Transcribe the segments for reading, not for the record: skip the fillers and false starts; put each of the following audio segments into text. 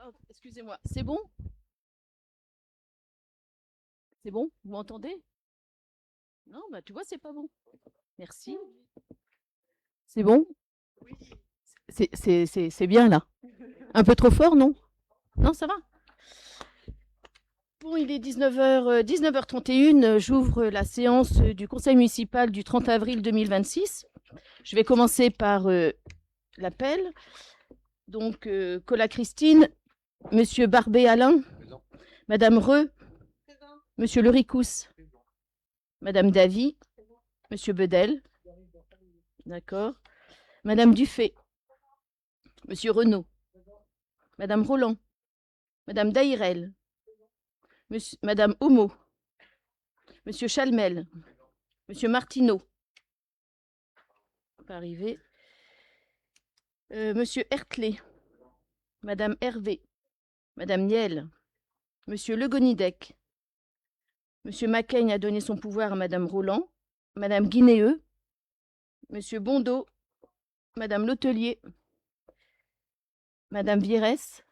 Oh, excusez-moi, c'est bon? C'est bon? Vous m'entendez? Non, bah tu vois, c'est pas bon. Merci. C'est bon? C'est bien là. Un peu trop fort, non? Non, ça va? Bon, il est 19h31. J'ouvre la séance du conseil municipal du 30 avril 2026. Je vais commencer par l'appel. Donc, Cola Christine, Monsieur Barbé Alain, Madame Reux, Monsieur Lericous, Madame Davy, Monsieur Bedel, d'accord, Madame Dufay, Monsieur Renaud, Madame Roland, Madame Dairel, Madame Homo, Monsieur Chalmel, Monsieur Martineau, pas arrivé, Monsieur Hertley, Madame Hervé, Madame Niel, Monsieur Legonidec, Monsieur Macaigne a donné son pouvoir à Madame Roland, Madame Guinéeux, Monsieur Bondeau, Madame Lotelier, Madame Vierès.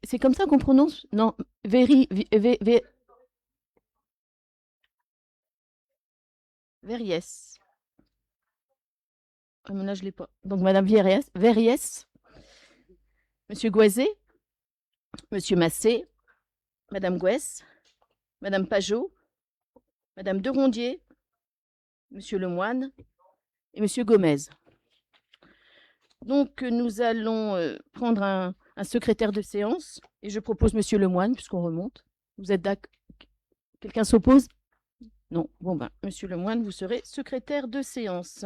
C'est comme ça qu'on prononce? Non, Verriès. Ah, mais là, je l'ai pas. Donc, Madame Verriès, Monsieur Goisé, Monsieur Massé, Madame Gouès, Madame Pajot, Madame Derondier, Monsieur Lemoine et Monsieur Gomez. Donc, nous allons prendre un secrétaire de séance et je propose Monsieur Lemoine, puisqu'on remonte. Vous êtes d'accord? Quelqu'un s'oppose? Non. Bon, ben, Monsieur Lemoine, vous serez secrétaire de séance.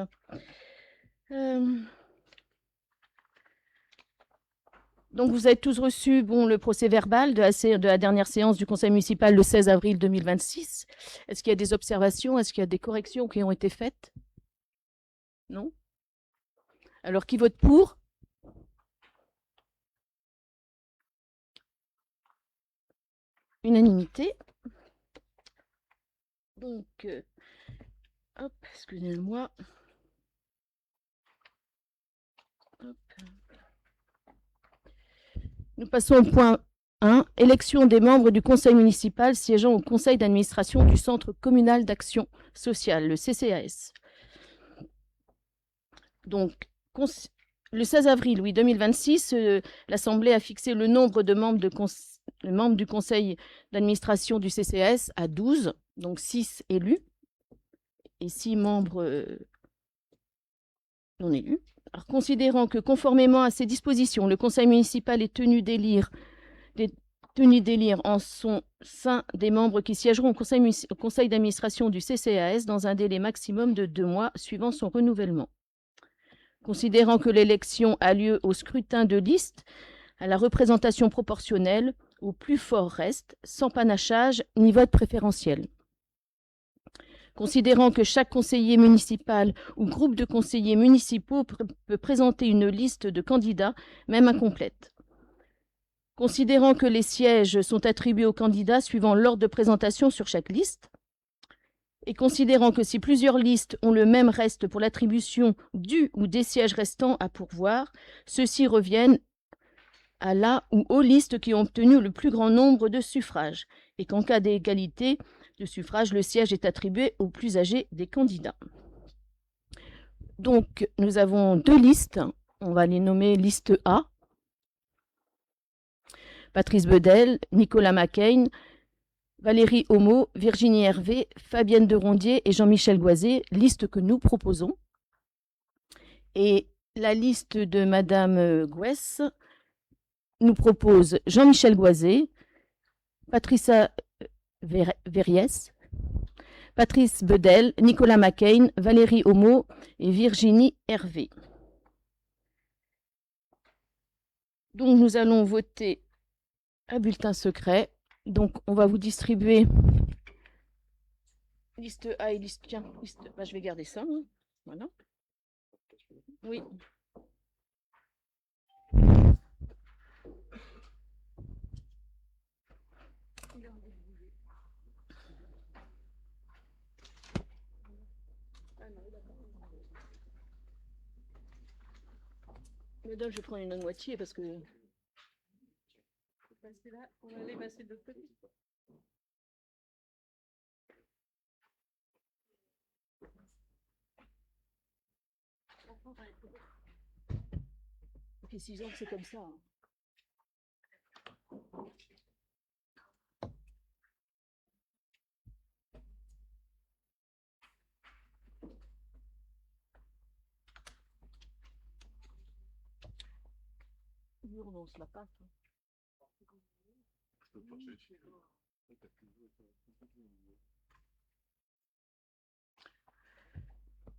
Donc, vous avez tous reçu le procès-verbal de la dernière séance du conseil municipal le 16 avril 2026. Est-ce qu'il y a des observations? Est-ce qu'il y a des corrections qui ont été faites? Non? Alors, qui vote pour? Unanimité. Donc, hop, excusez-moi. Nous passons au point 1, élection des membres du conseil municipal siégeant au conseil d'administration du Centre communal d'action sociale, le CCAS. Donc, le 16 avril 2026, l'Assemblée a fixé le nombre de membres du conseil d'administration du CCAS à 12, donc 6 élus et 6 membres non élus. Alors, considérant que, conformément à ces dispositions, le conseil municipal est tenu d'élire en son sein des membres qui siégeront au conseil d'administration du CCAS dans un délai maximum de 2 mois suivant son renouvellement. Considérant que l'élection a lieu au scrutin de liste, à la représentation proportionnelle, au plus fort reste, sans panachage ni vote préférentiel. Considérant que chaque conseiller municipal ou groupe de conseillers municipaux peut présenter une liste de candidats, même incomplète. Considérant que les sièges sont attribués aux candidats suivant l'ordre de présentation sur chaque liste, et considérant que si plusieurs listes ont le même reste pour l'attribution du ou des sièges restants à pourvoir, ceux-ci reviennent à la ou aux listes qui ont obtenu le plus grand nombre de suffrages, et qu'en cas d'égalité de suffrages, le siège est attribué au plus âgé des candidats. Donc, nous avons 2 listes. On va les nommer liste A. Patrice Bedel, Nicolas Macaigne, Valérie Homo, Virginie Hervé, Fabienne Derondier et Jean-Michel Goisé, liste que nous proposons. Et la liste de Madame Gouès nous propose Jean-Michel Goisé, Patricia Verriès, Patrice Bedel, Nicolas Macaigne, Valérie Homo et Virginie Hervé. Donc nous allons voter à bulletin secret. Donc on va vous distribuer liste A et liste... Tiens, je vais garder ça. Hein. Voilà. Oui. Madame, je vais prendre une autre moitié parce que passer là, on va aller passer de l'autre côté. Ça fait 6 ans que c'est comme ça. Hein. On se la passe.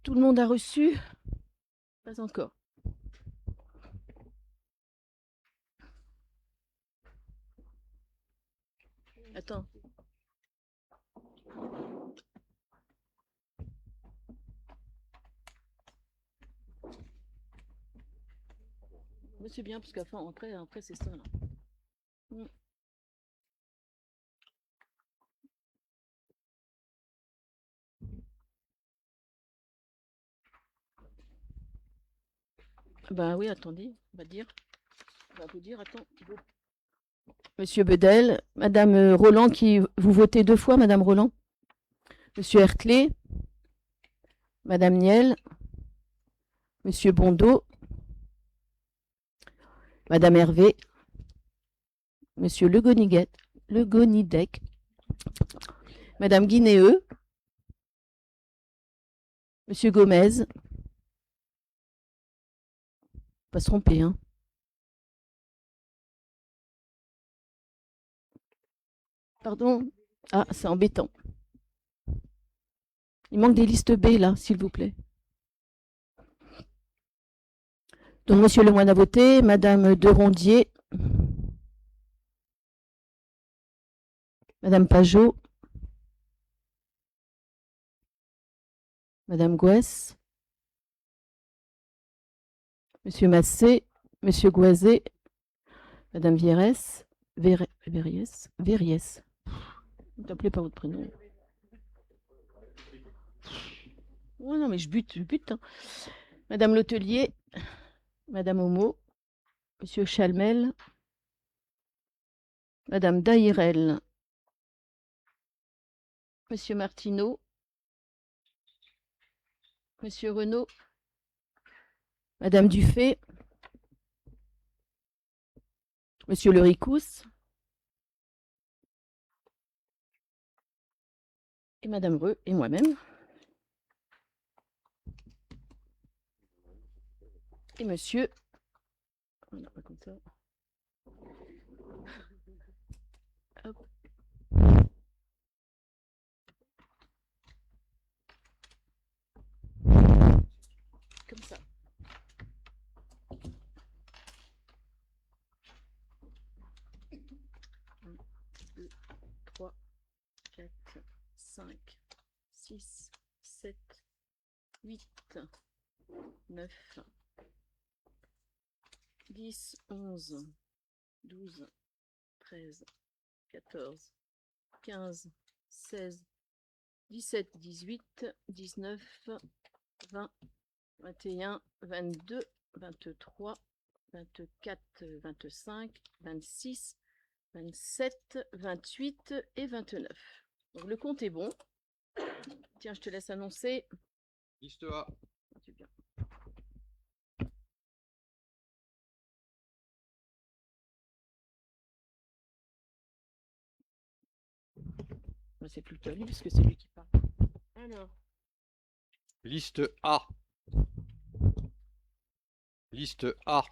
Tout le monde a reçu? Pas encore. Attends. Mais c'est bien parce qu'après, après c'est ça. Là. Mm. Ben oui, attendez, on va dire. On va vous dire, attends. Monsieur Bedel, Madame Roland, qui vous votez 2 fois, Madame Roland. Monsieur Herclé, Madame Niel, Monsieur Bondeau, Madame Hervé, Monsieur Le Gonidec, Madame Guinéeux, Monsieur Gomez. Pas se tromper, hein. Pardon. Ah, c'est embêtant. Il manque des listes B, là, s'il vous plaît. Donc, Monsieur Lemoine a voté, Madame Derondier, Madame Pajot, Madame Gouès, Monsieur Massé, Monsieur Goisé, Madame Verriès. Ne t'appelez pas votre prénom. Ouais, non, mais je bute. Hein. Madame Letellier, Madame Homo, Monsieur Chalmel, Madame Dairel, Monsieur Martineau, Monsieur Renaud, Madame Dufay, Monsieur Le Ricous et Madame Reux et moi-même. Et Monsieur... Non, pas comme ça. Hop. Comme ça. 1, 2, 3, 4, 5, 6, 7, 8, 9, 10, 11, 12, 13, 14, 15, 16, 17, 18, 19, 20, 21, 22, 23, 24, 25, 26, 27, 28 et 29. Donc le compte est bon. Tiens, je te laisse annoncer. Liste A. C'est bien. C'est plutôt lui parce que c'est lui qui parle. Alors. Liste A. Liste A.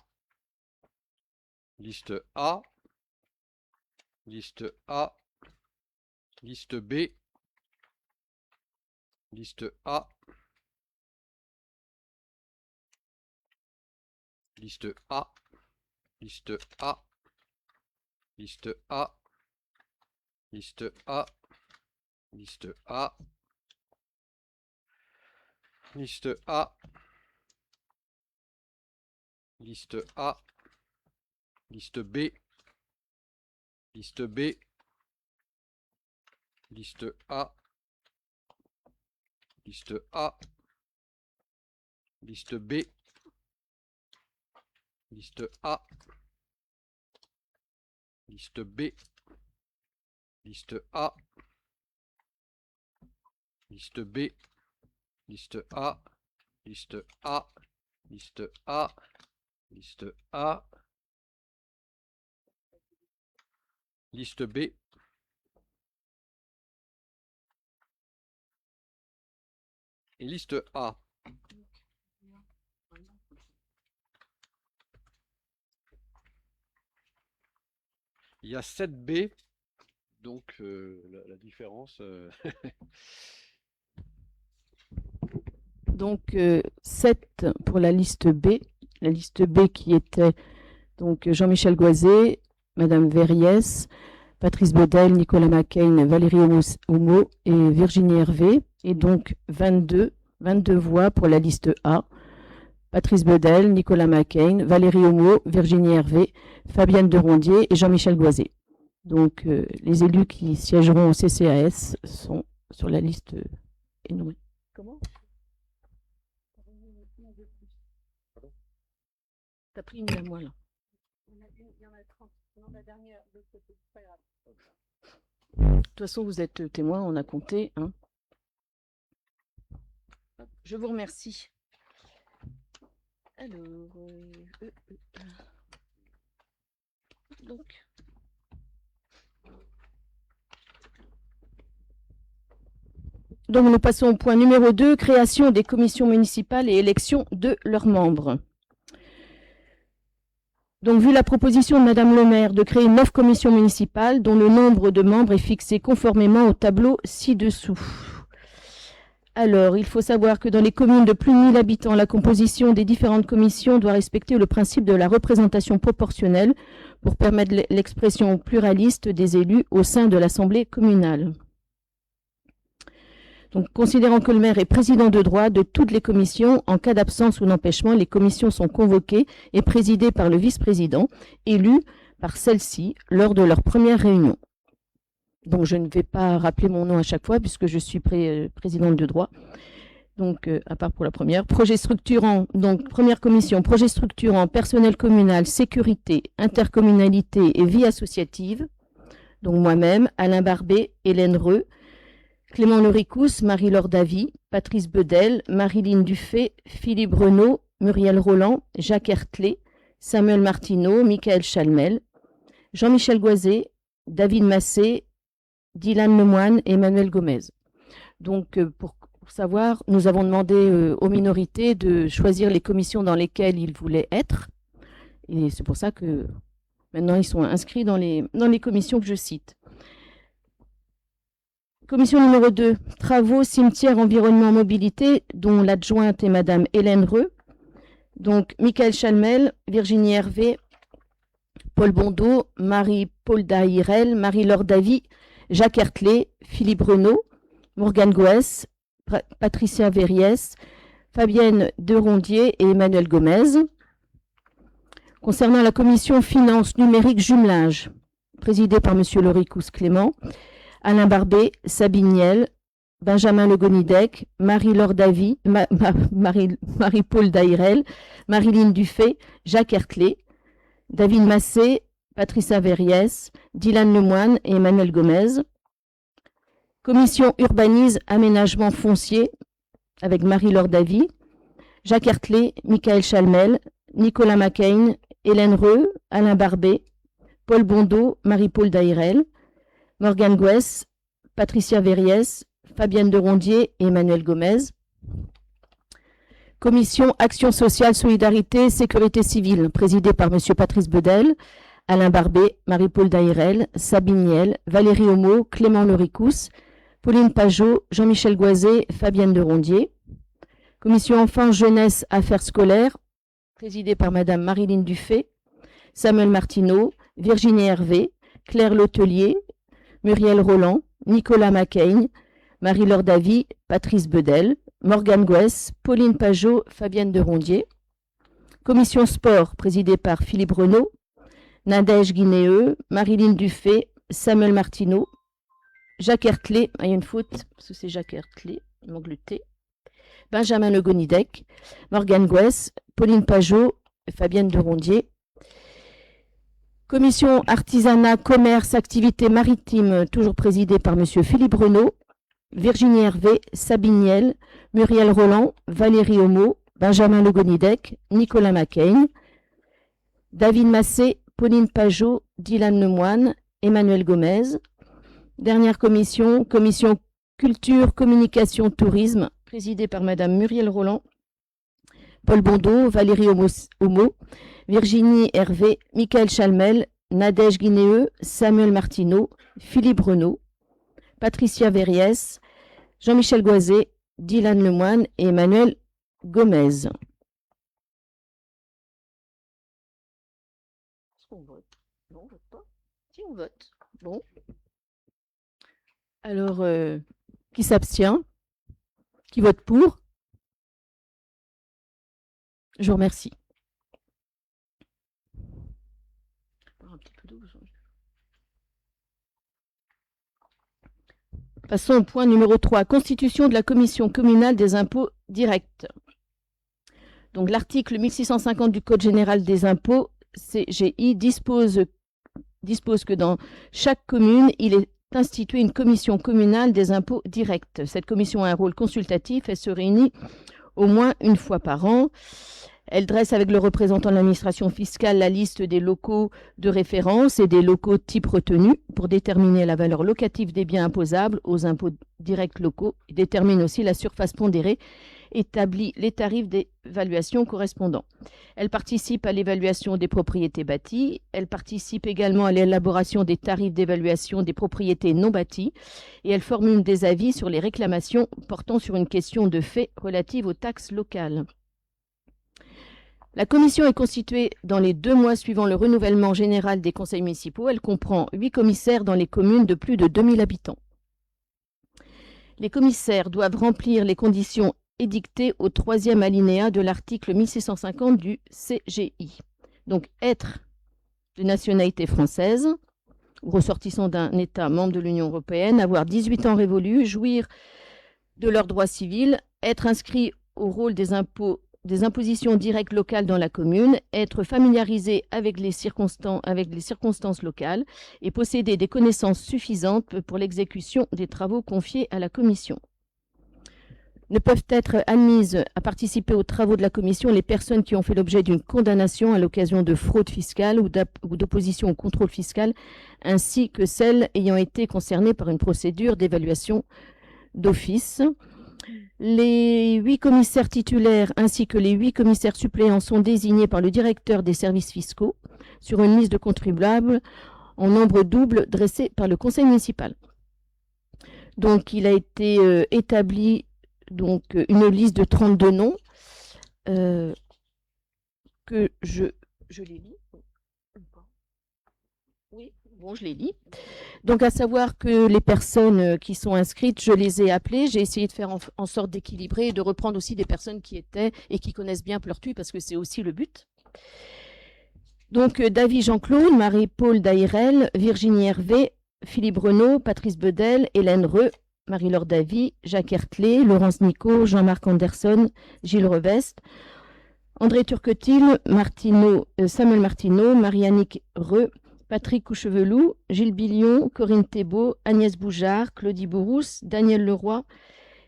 Liste A. Liste A. Liste B. Liste A. Liste A. Liste A. Liste A. Liste A. Liste A. Liste A. Liste A. Liste B. Liste B. Liste A. Liste A. Liste B. Liste A. liste B, liste A, liste B, liste A, liste A, liste A, liste A, liste B, et liste A. Il y a 7B, donc la différence... Donc 7 pour la liste B qui était donc Jean-Michel Goisé, Madame Verriès, Patrice Bedel, Nicolas McCain, Valérie Homo et Virginie Hervé, et donc 22 voix pour la liste A. Patrice Bedel, Nicolas McCain, Valérie Homo, Virginie Hervé, Fabienne Derondier et Jean-Michel Goisé. Donc les élus qui siégeront au CCAS sont sur la liste énumérée. Comment ? T'as pris une à moi là. Il y en a 30. Non, la dernière, c'est pas grave. De toute façon, vous êtes témoin, on a compté. Hein. Je vous remercie. Alors, donc nous passons au point numéro 2, création des commissions municipales et élection de leurs membres. Donc, vu la proposition de Madame le maire de créer 9 commissions municipales dont le nombre de membres est fixé conformément au tableau ci-dessous. Alors, il faut savoir que dans les communes de plus de 1000 habitants, la composition des différentes commissions doit respecter le principe de la représentation proportionnelle pour permettre l'expression pluraliste des élus au sein de l'Assemblée communale. Donc, considérant que le maire est président de droit de toutes les commissions, en cas d'absence ou d'empêchement, les commissions sont convoquées et présidées par le vice-président, élu par celle-ci lors de leur première réunion. Donc, je ne vais pas rappeler mon nom à chaque fois puisque je suis présidente de droit. Donc, à part pour la première. Projet structurant, donc première commission, projet structurant, personnel communal, sécurité, intercommunalité et vie associative. Donc, moi-même, Alain Barbet, Hélène Reux, Clément Loricous, Marie-Laure Davy, Patrice Bedel, Marilyn Dufay, Philippe Renaud, Muriel Roland, Jacques Hertlé, Samuel Martineau, Michael Chalmel, Jean-Michel Goisé, David Massé, Dylan Lemoine et Emmanuel Gomez. Donc, pour savoir, nous avons demandé aux minorités de choisir les commissions dans lesquelles ils voulaient être. Et c'est pour ça que maintenant, ils sont inscrits dans les commissions que je cite. Commission numéro 2, travaux, cimetières, environnement, mobilité, dont l'adjointe est Madame Hélène Reux. Donc, Michael Chalmel, Virginie Hervé, Paul Bondeau, Marie-Paul Daïrel, Marie-Laure Davy, Jacques Hertlé, Philippe Renaud, Morgane Goès, Patricia Verriès, Fabienne Derondier et Emmanuel Gomez. Concernant la commission finances numérique jumelage, présidée par Monsieur Loricous Clément, Alain Barbet, Sabine Niel, Benjamin Le Gonidec, Marie-Laure Davy, Marie-Paul Daïrel, Marilyn Dufay, Jacques Hertlé, David Massé, Patricia Verriès, Dylan Lemoine et Emmanuel Gomez. Commission urbanise, aménagement foncier, avec Marie-Laure Davy, Jacques Hertlé, Michael Chalmel, Nicolas McCain, Hélène Reux, Alain Barbet, Paul Bondeau, Marie-Paul Daïrel, Morgane Goès, Patricia Verriès, Fabienne Derondier et Emmanuel Gomez. Commission Action sociale, solidarité, sécurité civile, présidée par M. Patrice Bedel, Alain Barbet, Marie-Paul Daïrel, Sabine Niel, Valérie Homo, Clément Loricous, Pauline Pajot, Jean-Michel Goisé, Fabienne Derondier. Commission Enfants, Jeunesse, Affaires scolaires, présidée par Madame Marilyn Dufay, Samuel Martineau, Virginie Hervé, Claire Letellier, Muriel Roland, Nicolas McCain, Marie-Laure Davy, Patrice Bedel, Morgane Goès, Pauline Pajot, Fabienne Derondier. Commission Sport, présidée par Philippe Renaud, Nadège Guinéeux, Marilyn Dufay, Samuel Martineau, Jacques Hertlé, il y a une faute, parce que c'est Jacques Hertlé, il manque le T, Benjamin Le Gonidec, Morgane Goès, Pauline Pajot, Fabienne Derondier. Commission artisanat, commerce, activités maritimes, toujours présidée par Monsieur Philippe Renaud, Virginie Hervé, Sabine Niel, Muriel Roland, Valérie Homo, Benjamin Legonidec, Nicolas Macaigne, David Massé, Pauline Pajot, Dylan Lemoine, Emmanuel Gomez. Dernière commission, commission culture, communication, tourisme, présidée par Madame Muriel Roland, Paul Bondeau, Valérie Homo, Virginie Hervé, Michael Chalmel, Nadège Guinéeux, Samuel Martineau, Philippe Renaud, Patricia Verriès, Jean-Michel Goizet, Dylan Lemoine et Emmanuel Gomez. Est-ce qu'on vote? Non, on vote pas. Si, on vote. Bon. Alors, qui s'abstient? Qui vote pour? Je vous remercie. Passons au point numéro 3, constitution de la commission communale des impôts directs. Donc l'article 1650 du Code général des impôts, CGI, dispose que dans chaque commune, il est institué une commission communale des impôts directs. Cette commission a un rôle consultatif, elle se réunit au moins une fois par an. Elle dresse avec le représentant de l'administration fiscale la liste des locaux de référence et des locaux types retenus pour déterminer la valeur locative des biens imposables aux impôts directs locaux et détermine aussi la surface pondérée, établit les tarifs d'évaluation correspondants. Elle participe à l'évaluation des propriétés bâties. Elle participe également à l'élaboration des tarifs d'évaluation des propriétés non bâties et elle formule des avis sur les réclamations portant sur une question de fait relative aux taxes locales. La commission est constituée dans les 2 mois suivant le renouvellement général des conseils municipaux. Elle comprend 8 commissaires dans les communes de plus de 2000 habitants. Les commissaires doivent remplir les conditions édictées au 3e alinéa de l'article 1650 du CGI. Donc, être de nationalité française ou ressortissant d'un État membre de l'Union européenne, avoir 18 ans révolus, jouir de leurs droits civils, être inscrit au rôle des impositions directes locales dans la commune, être familiarisé avec les circonstances locales et posséder des connaissances suffisantes pour l'exécution des travaux confiés à la commission. Ne peuvent être admises à participer aux travaux de la commission les personnes qui ont fait l'objet d'une condamnation à l'occasion de fraude fiscale ou d'opposition au contrôle fiscal, ainsi que celles ayant été concernées par une procédure d'évaluation d'office. Les 8 commissaires titulaires ainsi que les 8 commissaires suppléants sont désignés par le directeur des services fiscaux sur une liste de contribuables en nombre double dressée par le conseil municipal. Donc, il a été établi une liste de 32 noms que je les lis. Oui, bon, je les lis. Donc, à savoir que les personnes qui sont inscrites, je les ai appelées. J'ai essayé de faire en sorte d'équilibrer et de reprendre aussi des personnes qui étaient et qui connaissent bien Pleurtuis parce que c'est aussi le but. Donc, David Jean-Claude, Marie-Paul Dairel, Virginie Hervé, Philippe Renaud, Patrice Bedel, Hélène Reux, Marie-Laure Davy, Jacques Hertlé, Laurence Nico, Jean-Marc Anderson, Gilles Reveste, André Turquetil, Samuel Martineau, Marie-Annick Reux, Patrick Couchevelou, Gilles Billion, Corinne Thébault, Agnès Boujard, Claudie Bourousse, Daniel Leroy,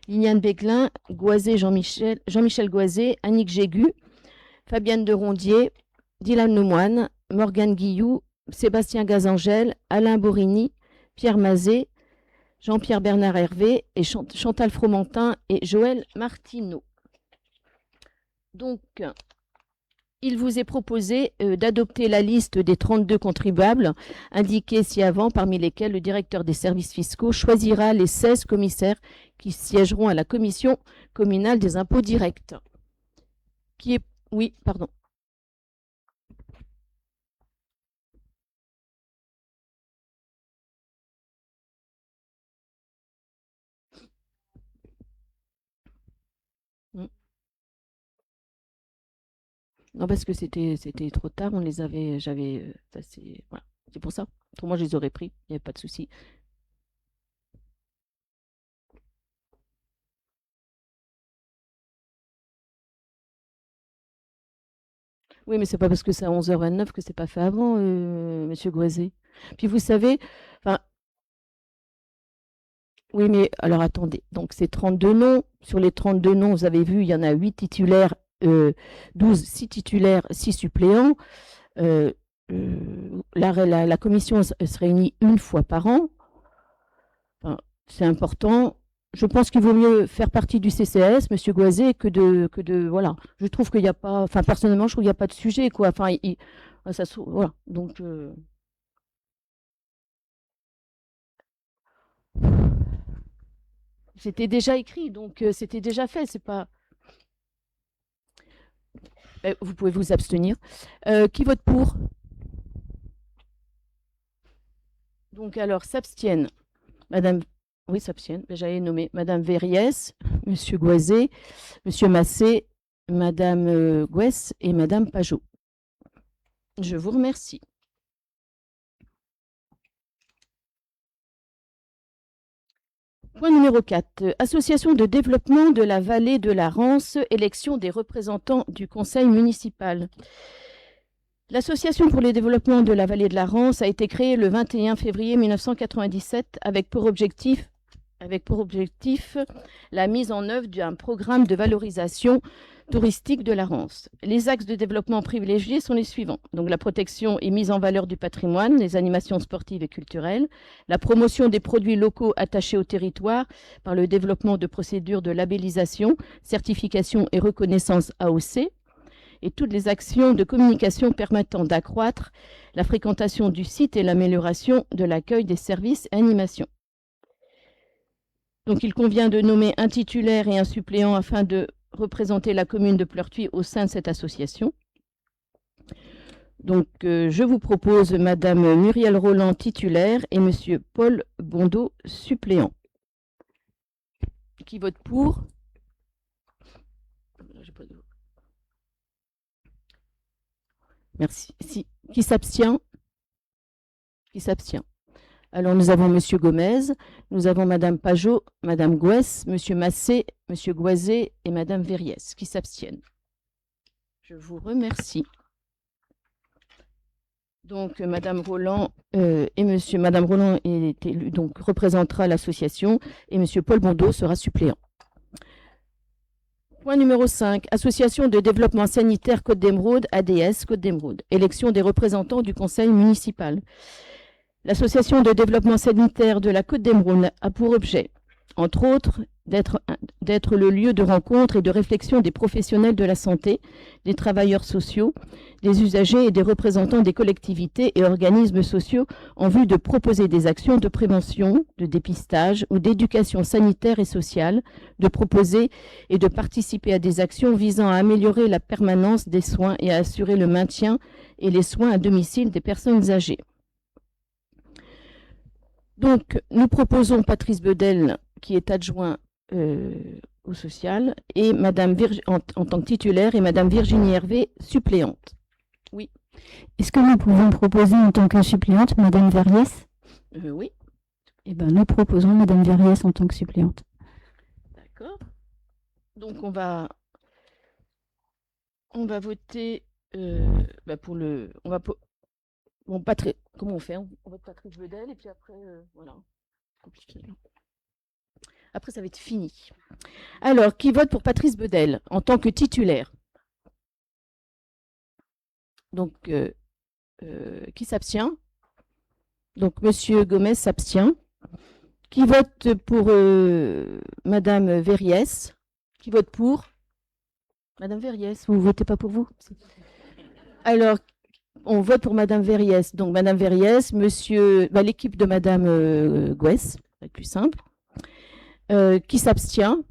Liliane Béglin, Jean-Michel Goizet, Annick Jégu, Fabienne de Rondier, Dylan Lemoine, Morgane Guillou, Sébastien Gazangel, Alain Borini, Pierre Mazet, Jean-Pierre Bernard Hervé et Chantal Fromentin et Joël Martineau. Donc, il vous est proposé d'adopter la liste des 32 contribuables indiqués ci-avant, parmi lesquels le directeur des services fiscaux choisira les 16 commissaires qui siégeront à la commission communale des impôts directs. Oui, pardon. Non, parce que c'était trop tard, j'avais passé, voilà, c'est pour ça. Autrement, je les aurais pris, il n'y avait pas de souci. Oui, mais c'est pas parce que c'est à 11h29 que c'est pas fait avant, monsieur Gouezé. Puis vous savez, enfin, oui, mais alors attendez. Donc c'est 32 noms. Sur les 32 noms, vous avez vu, il y en a 8 titulaires, 12, 6 titulaires, 6 suppléants. Euh, la commission se réunit une fois par an. Enfin, c'est important. Je pense qu'il vaut mieux faire partie du CCAS, monsieur Goisé, voilà. Je trouve qu'il n'y a pas, enfin, personnellement, je trouve qu'il n'y a pas de sujet, quoi. Enfin, voilà. Donc, c'était déjà écrit, donc c'était déjà fait. C'est pas. Vous pouvez vous abstenir. Qui vote pour? Donc, alors, s'abstiennent. Madame. Oui, s'abstiennent. J'allais nommer Madame Verriès, monsieur Goisé, monsieur Massé, madame Gouès et madame Pajot. Je vous remercie. Point numéro 4. Association de développement de la vallée de la Rance, élection des représentants du conseil municipal. L'Association pour le développement de la vallée de la Rance a été créée le 21 février 1997 avec pour objectif la mise en œuvre d'un programme de valorisation touristique de la Rance. Les axes de développement privilégiés sont les suivants. Donc la protection et mise en valeur du patrimoine, les animations sportives et culturelles, la promotion des produits locaux attachés au territoire par le développement de procédures de labellisation, certification et reconnaissance AOC, et toutes les actions de communication permettant d'accroître la fréquentation du site et l'amélioration de l'accueil des services et animations. Donc il convient de nommer un titulaire et un suppléant afin de représenter la commune de Pleurtuis au sein de cette association. Donc je vous propose madame Muriel Roland titulaire et monsieur Paul Bondeau suppléant. Qui vote pour? Merci. Qui s'abstient? Qui s'abstient? Alors nous avons monsieur Gomez, nous avons madame Pajot, madame Gouès, monsieur Massé, monsieur Goisé et madame Verriès qui s'abstiennent. Je vous remercie. Donc madame Roland madame Roland est élue, donc représentera l'association et monsieur Paul Bondeau sera suppléant. Point numéro 5, Association de développement sanitaire Côte d'Émeraude, ADS Côte d'Émeraude, élection des représentants du conseil municipal. L'Association de développement sanitaire de la Côte d'Émeraude a pour objet, entre autres, d'être le lieu de rencontre et de réflexion des professionnels de la santé, des travailleurs sociaux, des usagers et des représentants des collectivités et organismes sociaux en vue de proposer des actions de prévention, de dépistage ou d'éducation sanitaire et sociale, de proposer et de participer à des actions visant à améliorer la permanence des soins et à assurer le maintien et les soins à domicile des personnes âgées. Donc, nous proposons Patrice Bedel, qui est adjoint au social, et Madame en tant que titulaire, et Madame Virginie Hervé, suppléante. Oui. Est-ce que nous pouvons proposer en tant que suppléante Madame Verriès? Oui. Eh bien, nous proposons Madame Verriès en tant que suppléante. D'accord. Donc, on va voter pour le... Bon, comment on fait? On vote Patrice Bedel et puis après, voilà. Compliqué. Après, ça va être fini. Alors, qui vote pour Patrice Bedel en tant que titulaire? Donc, qui s'abstient? Donc, monsieur Gomez s'abstient. Qui vote pour madame Verriès? Qui vote pour? Madame Verriès, vous ne votez pas pour vous? Alors, on vote pour madame Verriès. Donc, madame Verriès, monsieur, l'équipe de madame Gouès, c'est plus simple. Qui s'abstient?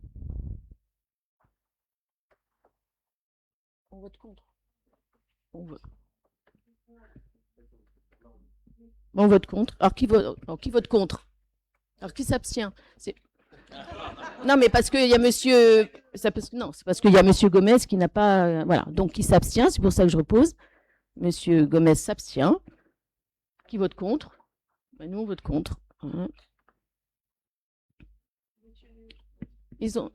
On vote contre. On vote contre. Alors, qui vote contre? Alors, qui s'abstient? Non, mais parce qu'il y a monsieur... Non, c'est parce qu'il y a monsieur Gomez qui n'a pas... voilà, donc qui s'abstient, c'est pour ça que je repose. Monsieur Gomez s'abstient. Qui vote contre? Nous, on vote contre. Ils ont...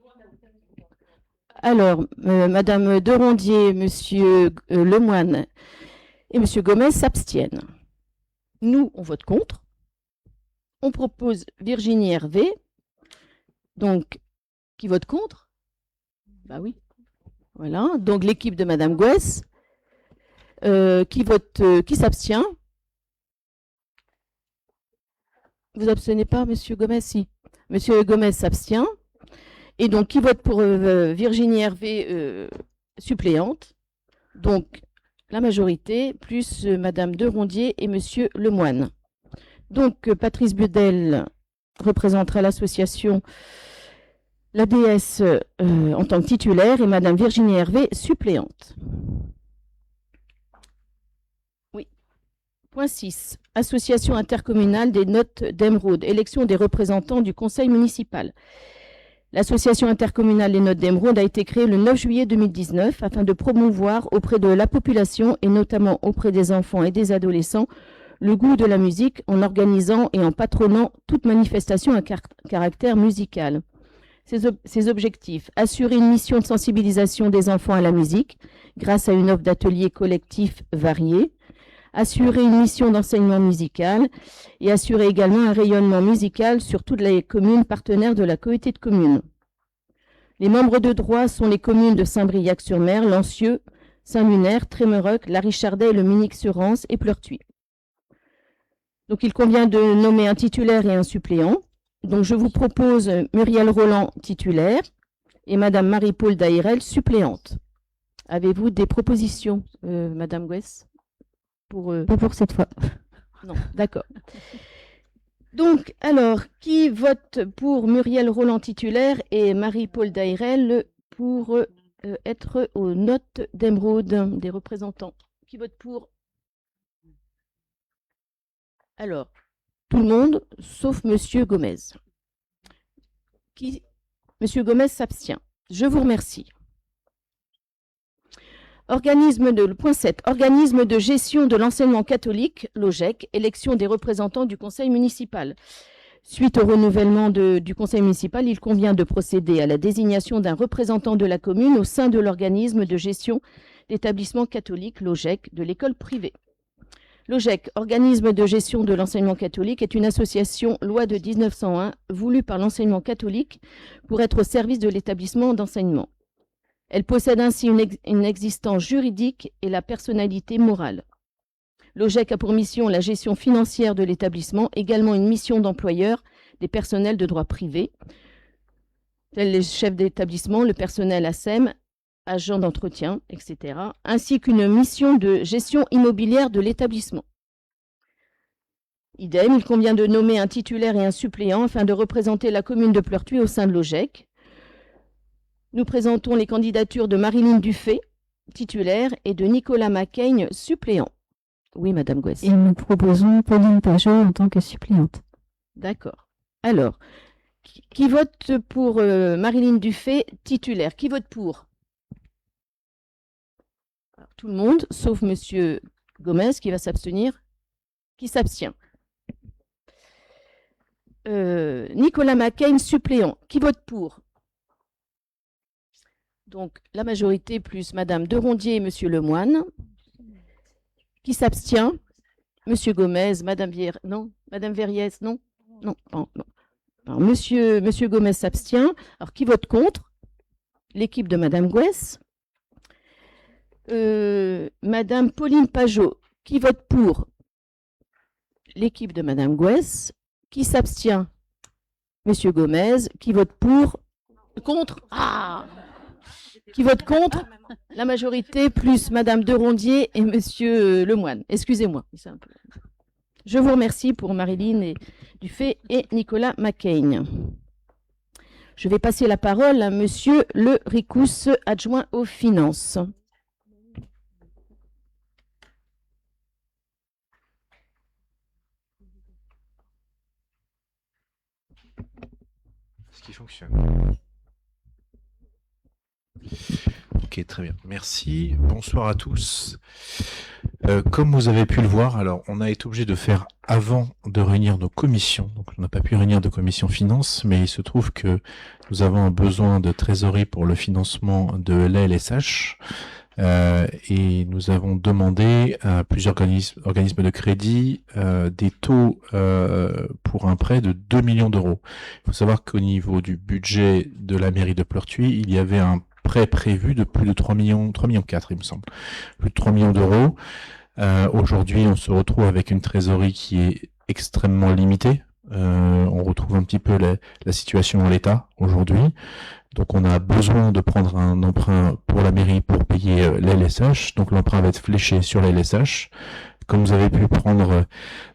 Alors, Madame Derondier, Monsieur Lemoine et Monsieur Gomez s'abstiennent. Nous, on vote contre. On propose Virginie Hervé, donc, qui vote contre. Bah oui. Voilà. Donc, l'équipe de Madame Gouès, qui s'abstient. Vous abstenez pas, Monsieur Gomez? Si. Monsieur Gomez s'abstient. Et donc, qui vote pour Virginie Hervé suppléante? Donc, la majorité, plus Madame Derondier et Monsieur Lemoine. Donc, Patrice Budel représentera l'association l'ADS en tant que titulaire et Madame Virginie Hervé suppléante. Oui. Point 6. Association intercommunale des Notes d'Émeraude. Élection des représentants du conseil municipal. L'association intercommunale Les Notes d'Émeraude a été créée le 9 juillet 2019 afin de promouvoir auprès de la population et notamment auprès des enfants et des adolescents le goût de la musique en organisant et en patronnant toute manifestation à caractère musical. Ses objectifs: assurer une mission de sensibilisation des enfants à la musique grâce à une offre d'ateliers collectifs variés, assurer une mission d'enseignement musical et assurer également un rayonnement musical sur toutes les communes partenaires de la communauté de communes. Les membres de droit sont les communes de Saint-Briac-sur-Mer, Lancieux, Saint-Lunaire, Trémeroc, La Richardaie, Le Minic-sur-Rance et Pleurtuis. Donc il convient de nommer un titulaire et un suppléant. Donc je vous propose Muriel Roland titulaire et Madame Marie-Paul Dairel suppléante. Avez-vous des propositions, Madame Gouès? Pas pour cette fois. Non, d'accord. Donc, alors, qui vote pour Muriel Roland titulaire et Marie-Paul Dairel pour être aux Notes d'Émeraude des représentants? Qui vote pour? Alors, tout le monde, sauf Monsieur Gomez. Monsieur Gomez s'abstient. Je vous remercie. Le point 7. Organisme de gestion de l'enseignement catholique, l'OGEC, élection des représentants du conseil municipal. Suite au renouvellement du conseil municipal, il convient de procéder à la désignation d'un représentant de la commune au sein de l'organisme de gestion d'établissement catholique, l'OGEC, de l'école privée. L'OGEC, organisme de gestion de l'enseignement catholique, est une association loi de 1901 voulue par l'enseignement catholique pour être au service de l'établissement d'enseignement. Elle possède ainsi une existence juridique et la personnalité morale. L'OGEC a pour mission la gestion financière de l'établissement, également une mission d'employeur des personnels de droit privé, tels les chefs d'établissement, le personnel ASEM, agents d'entretien, etc., ainsi qu'une mission de gestion immobilière de l'établissement. Idem, il convient de nommer un titulaire et un suppléant afin de représenter la commune de Pleurtuis au sein de l'OGEC. Nous présentons les candidatures de Marilyn Dufay, titulaire, et de Nicolas Macaigne, suppléant. Oui, Madame Gouès. Et nous proposons Pauline Pajot en tant que suppléante. D'accord. Alors, qui vote pour Marilyn Dufay, titulaire? Qui vote pour? Alors, tout le monde, sauf Monsieur Gomez, qui va s'abstenir. Qui s'abstient? Nicolas Macaigne, suppléant. Qui vote pour? Donc, la majorité plus Madame Derondier et Monsieur Lemoine. Qui s'abstient? Monsieur Gomez, Madame Verriès, non? Non, non. Alors, Monsieur Gomez s'abstient. Alors, qui vote contre? L'équipe de Madame Gouès. Madame Pauline Pajot, qui vote pour? L'équipe de Madame Gouès. Qui s'abstient? Monsieur Gomez. Qui vote pour? Contre? Ah! Qui vote contre? La majorité plus Madame Derondier et Monsieur Lemoine. Excusez-moi. Je vous remercie pour Marilyn Dufay et Nicolas Macaigne. Je vais passer la parole à Monsieur Le Ricous, adjoint aux finances. Ce qui fonctionne. Ok, très bien. Merci. Bonsoir à tous. Comme vous avez pu le voir, alors on a été obligé de faire avant de réunir nos commissions. Donc on n'a pas pu réunir de commission finance, mais il se trouve que nous avons un besoin de trésorerie pour le financement de l'ALSH. Et nous avons demandé à plusieurs organismes de crédit des taux pour un prêt de 2 millions d'euros. Il faut savoir qu'au niveau du budget de la mairie de Pleurtuis, il y avait un prêt prévu de plus de 3 millions 4, il me semble. Plus de 3 millions d'euros. Aujourd'hui, on se retrouve avec une trésorerie qui est extrêmement limitée. On retrouve un petit peu la situation en l'état aujourd'hui. Donc on a besoin de prendre un emprunt pour la mairie pour payer l'LSH. Donc l'emprunt va être fléché sur l'LSH. Comme vous avez pu prendre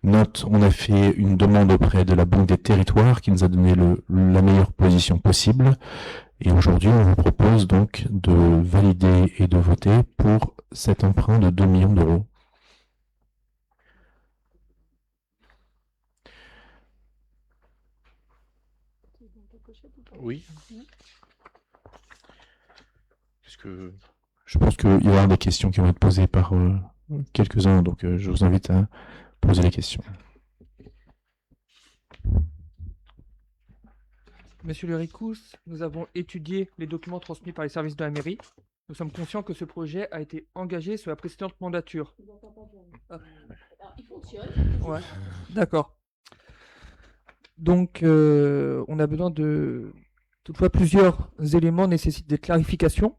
note, on a fait une demande auprès de la Banque des Territoires qui nous a donné la meilleure position possible. Et aujourd'hui, on vous propose donc de valider et de voter pour cet emprunt de 2 millions d'euros. Oui. Je pense qu'il y aura des questions qui vont être posées par quelques-uns, donc je vous invite à poser les questions. Monsieur le Ricous, nous avons étudié les documents transmis par les services de la mairie. Nous sommes conscients que ce projet a été engagé sous la précédente mandature. Il fonctionne. Ouais, d'accord. Donc, on a besoin de... Toutefois, plusieurs éléments nécessitent des clarifications.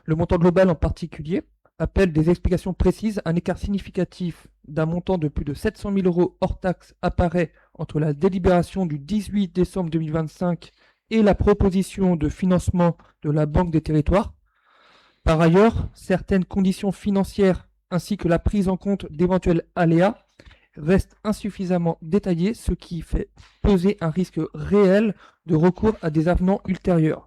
Le montant global en particulier appelle des explications précises. Un écart significatif d'un montant de plus de 700 000 euros hors taxe apparaît entre la délibération du 18 décembre 2025 et la proposition de financement de la Banque des Territoires. Par ailleurs, certaines conditions financières ainsi que la prise en compte d'éventuels aléas restent insuffisamment détaillées, ce qui fait peser un risque réel de recours à des avenants ultérieurs.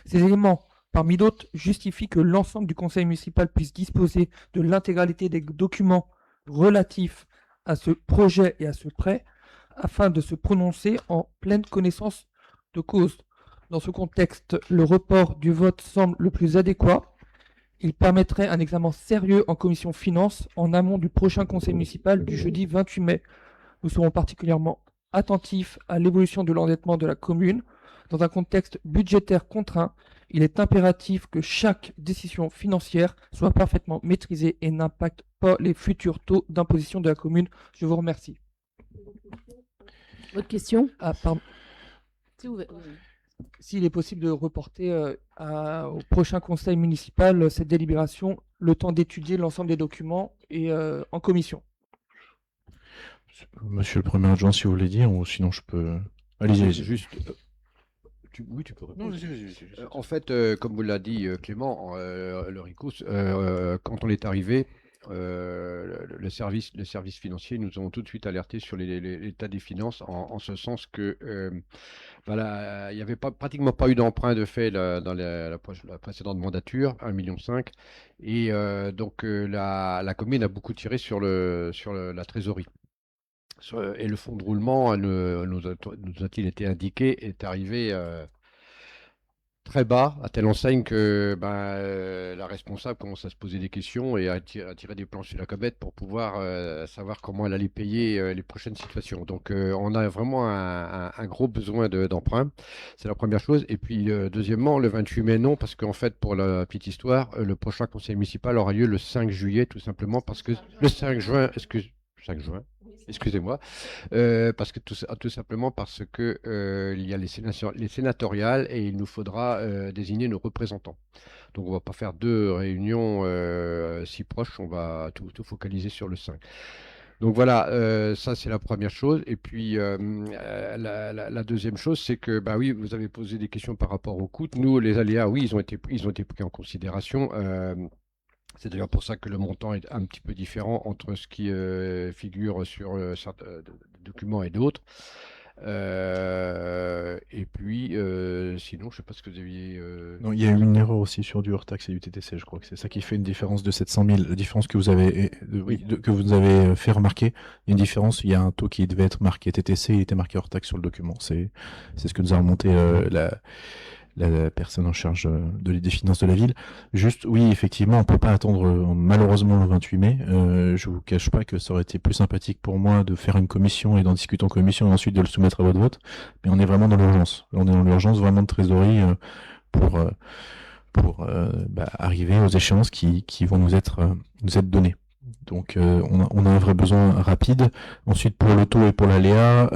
Ces éléments, parmi d'autres, justifient que l'ensemble du conseil municipal puisse disposer de l'intégralité des documents relatifs à ce projet et à ce prêt, afin de se prononcer en pleine connaissance de cause. Dans ce contexte, le report du vote semble le plus adéquat. Il permettrait un examen sérieux en commission finance en amont du prochain conseil municipal du jeudi 28 mai. Nous serons particulièrement attentifs à l'évolution de l'endettement de la commune. Dans un contexte budgétaire contraint, il est impératif que chaque décision financière soit parfaitement maîtrisée et n'impacte pas les futurs taux d'imposition de la commune. Je vous remercie. Votre question? Ah, pardon. C'est ouvert. S'il est possible de reporter au prochain conseil municipal cette délibération, le temps d'étudier l'ensemble des documents et en commission. Monsieur le Premier adjoint, si vous voulez dire, ou sinon je peux... Allez-y. Juste, oui, tu peux répondre. Non, vas-y. En fait, comme vous l'a dit Clément, le RICOS, quand on est arrivé, le service financier nous ont tout de suite alerté sur l'état des finances, en ce sens que il n'y avait pratiquement pas eu d'emprunt de fait dans la précédente mandature, 1,5 million. Et donc la commune a beaucoup tiré sur la trésorerie. Et le fonds de roulement, nous a-t-il été indiqué, est arrivé très bas, à telle enseigne que la responsable commence à se poser des questions et à tirer des plans sur la comète pour pouvoir savoir comment elle allait payer les prochaines situations. Donc on a vraiment un gros besoin d'emprunt. C'est la première chose. Et puis deuxièmement, le 28 mai, non, parce qu'en fait, pour la petite histoire, le prochain conseil municipal aura lieu le 5 juillet, tout simplement parce que le 5 juin, excusez-moi, parce que tout simplement parce que il y a les sénatoriales et il nous faudra désigner nos représentants. Donc on va pas faire deux réunions si proches, on va tout focaliser sur le 5. Donc voilà, ça c'est la première chose. Et puis la deuxième chose, c'est que oui, vous avez posé des questions par rapport au coût. Nous, les aléas, oui, ils ont été pris en considération. C'est d'ailleurs pour ça que le montant est un petit peu différent entre ce qui figure sur certains documents et d'autres. Et puis, sinon, je ne sais pas ce que vous aviez... Non, il y a eu une erreur aussi sur du hors-taxe et du TTC, je crois que c'est ça qui fait une différence de 700 000. La différence que vous avez, que vous avez fait remarquer, il y a une différence, il y a un taux qui devait être marqué TTC, il était marqué hors-taxe sur le document. C'est ce que nous a remonté la personne en charge des finances de la ville. Juste, oui, effectivement, on peut pas attendre malheureusement le 28 mai. Je vous cache pas que ça aurait été plus sympathique pour moi de faire une commission et d'en discuter en commission et ensuite de le soumettre à votre vote. Mais on est vraiment dans l'urgence. On est dans l'urgence vraiment de trésorerie pour arriver aux échéances qui vont nous être données. Donc on a un vrai besoin rapide. Ensuite pour le taux et pour l'aléa,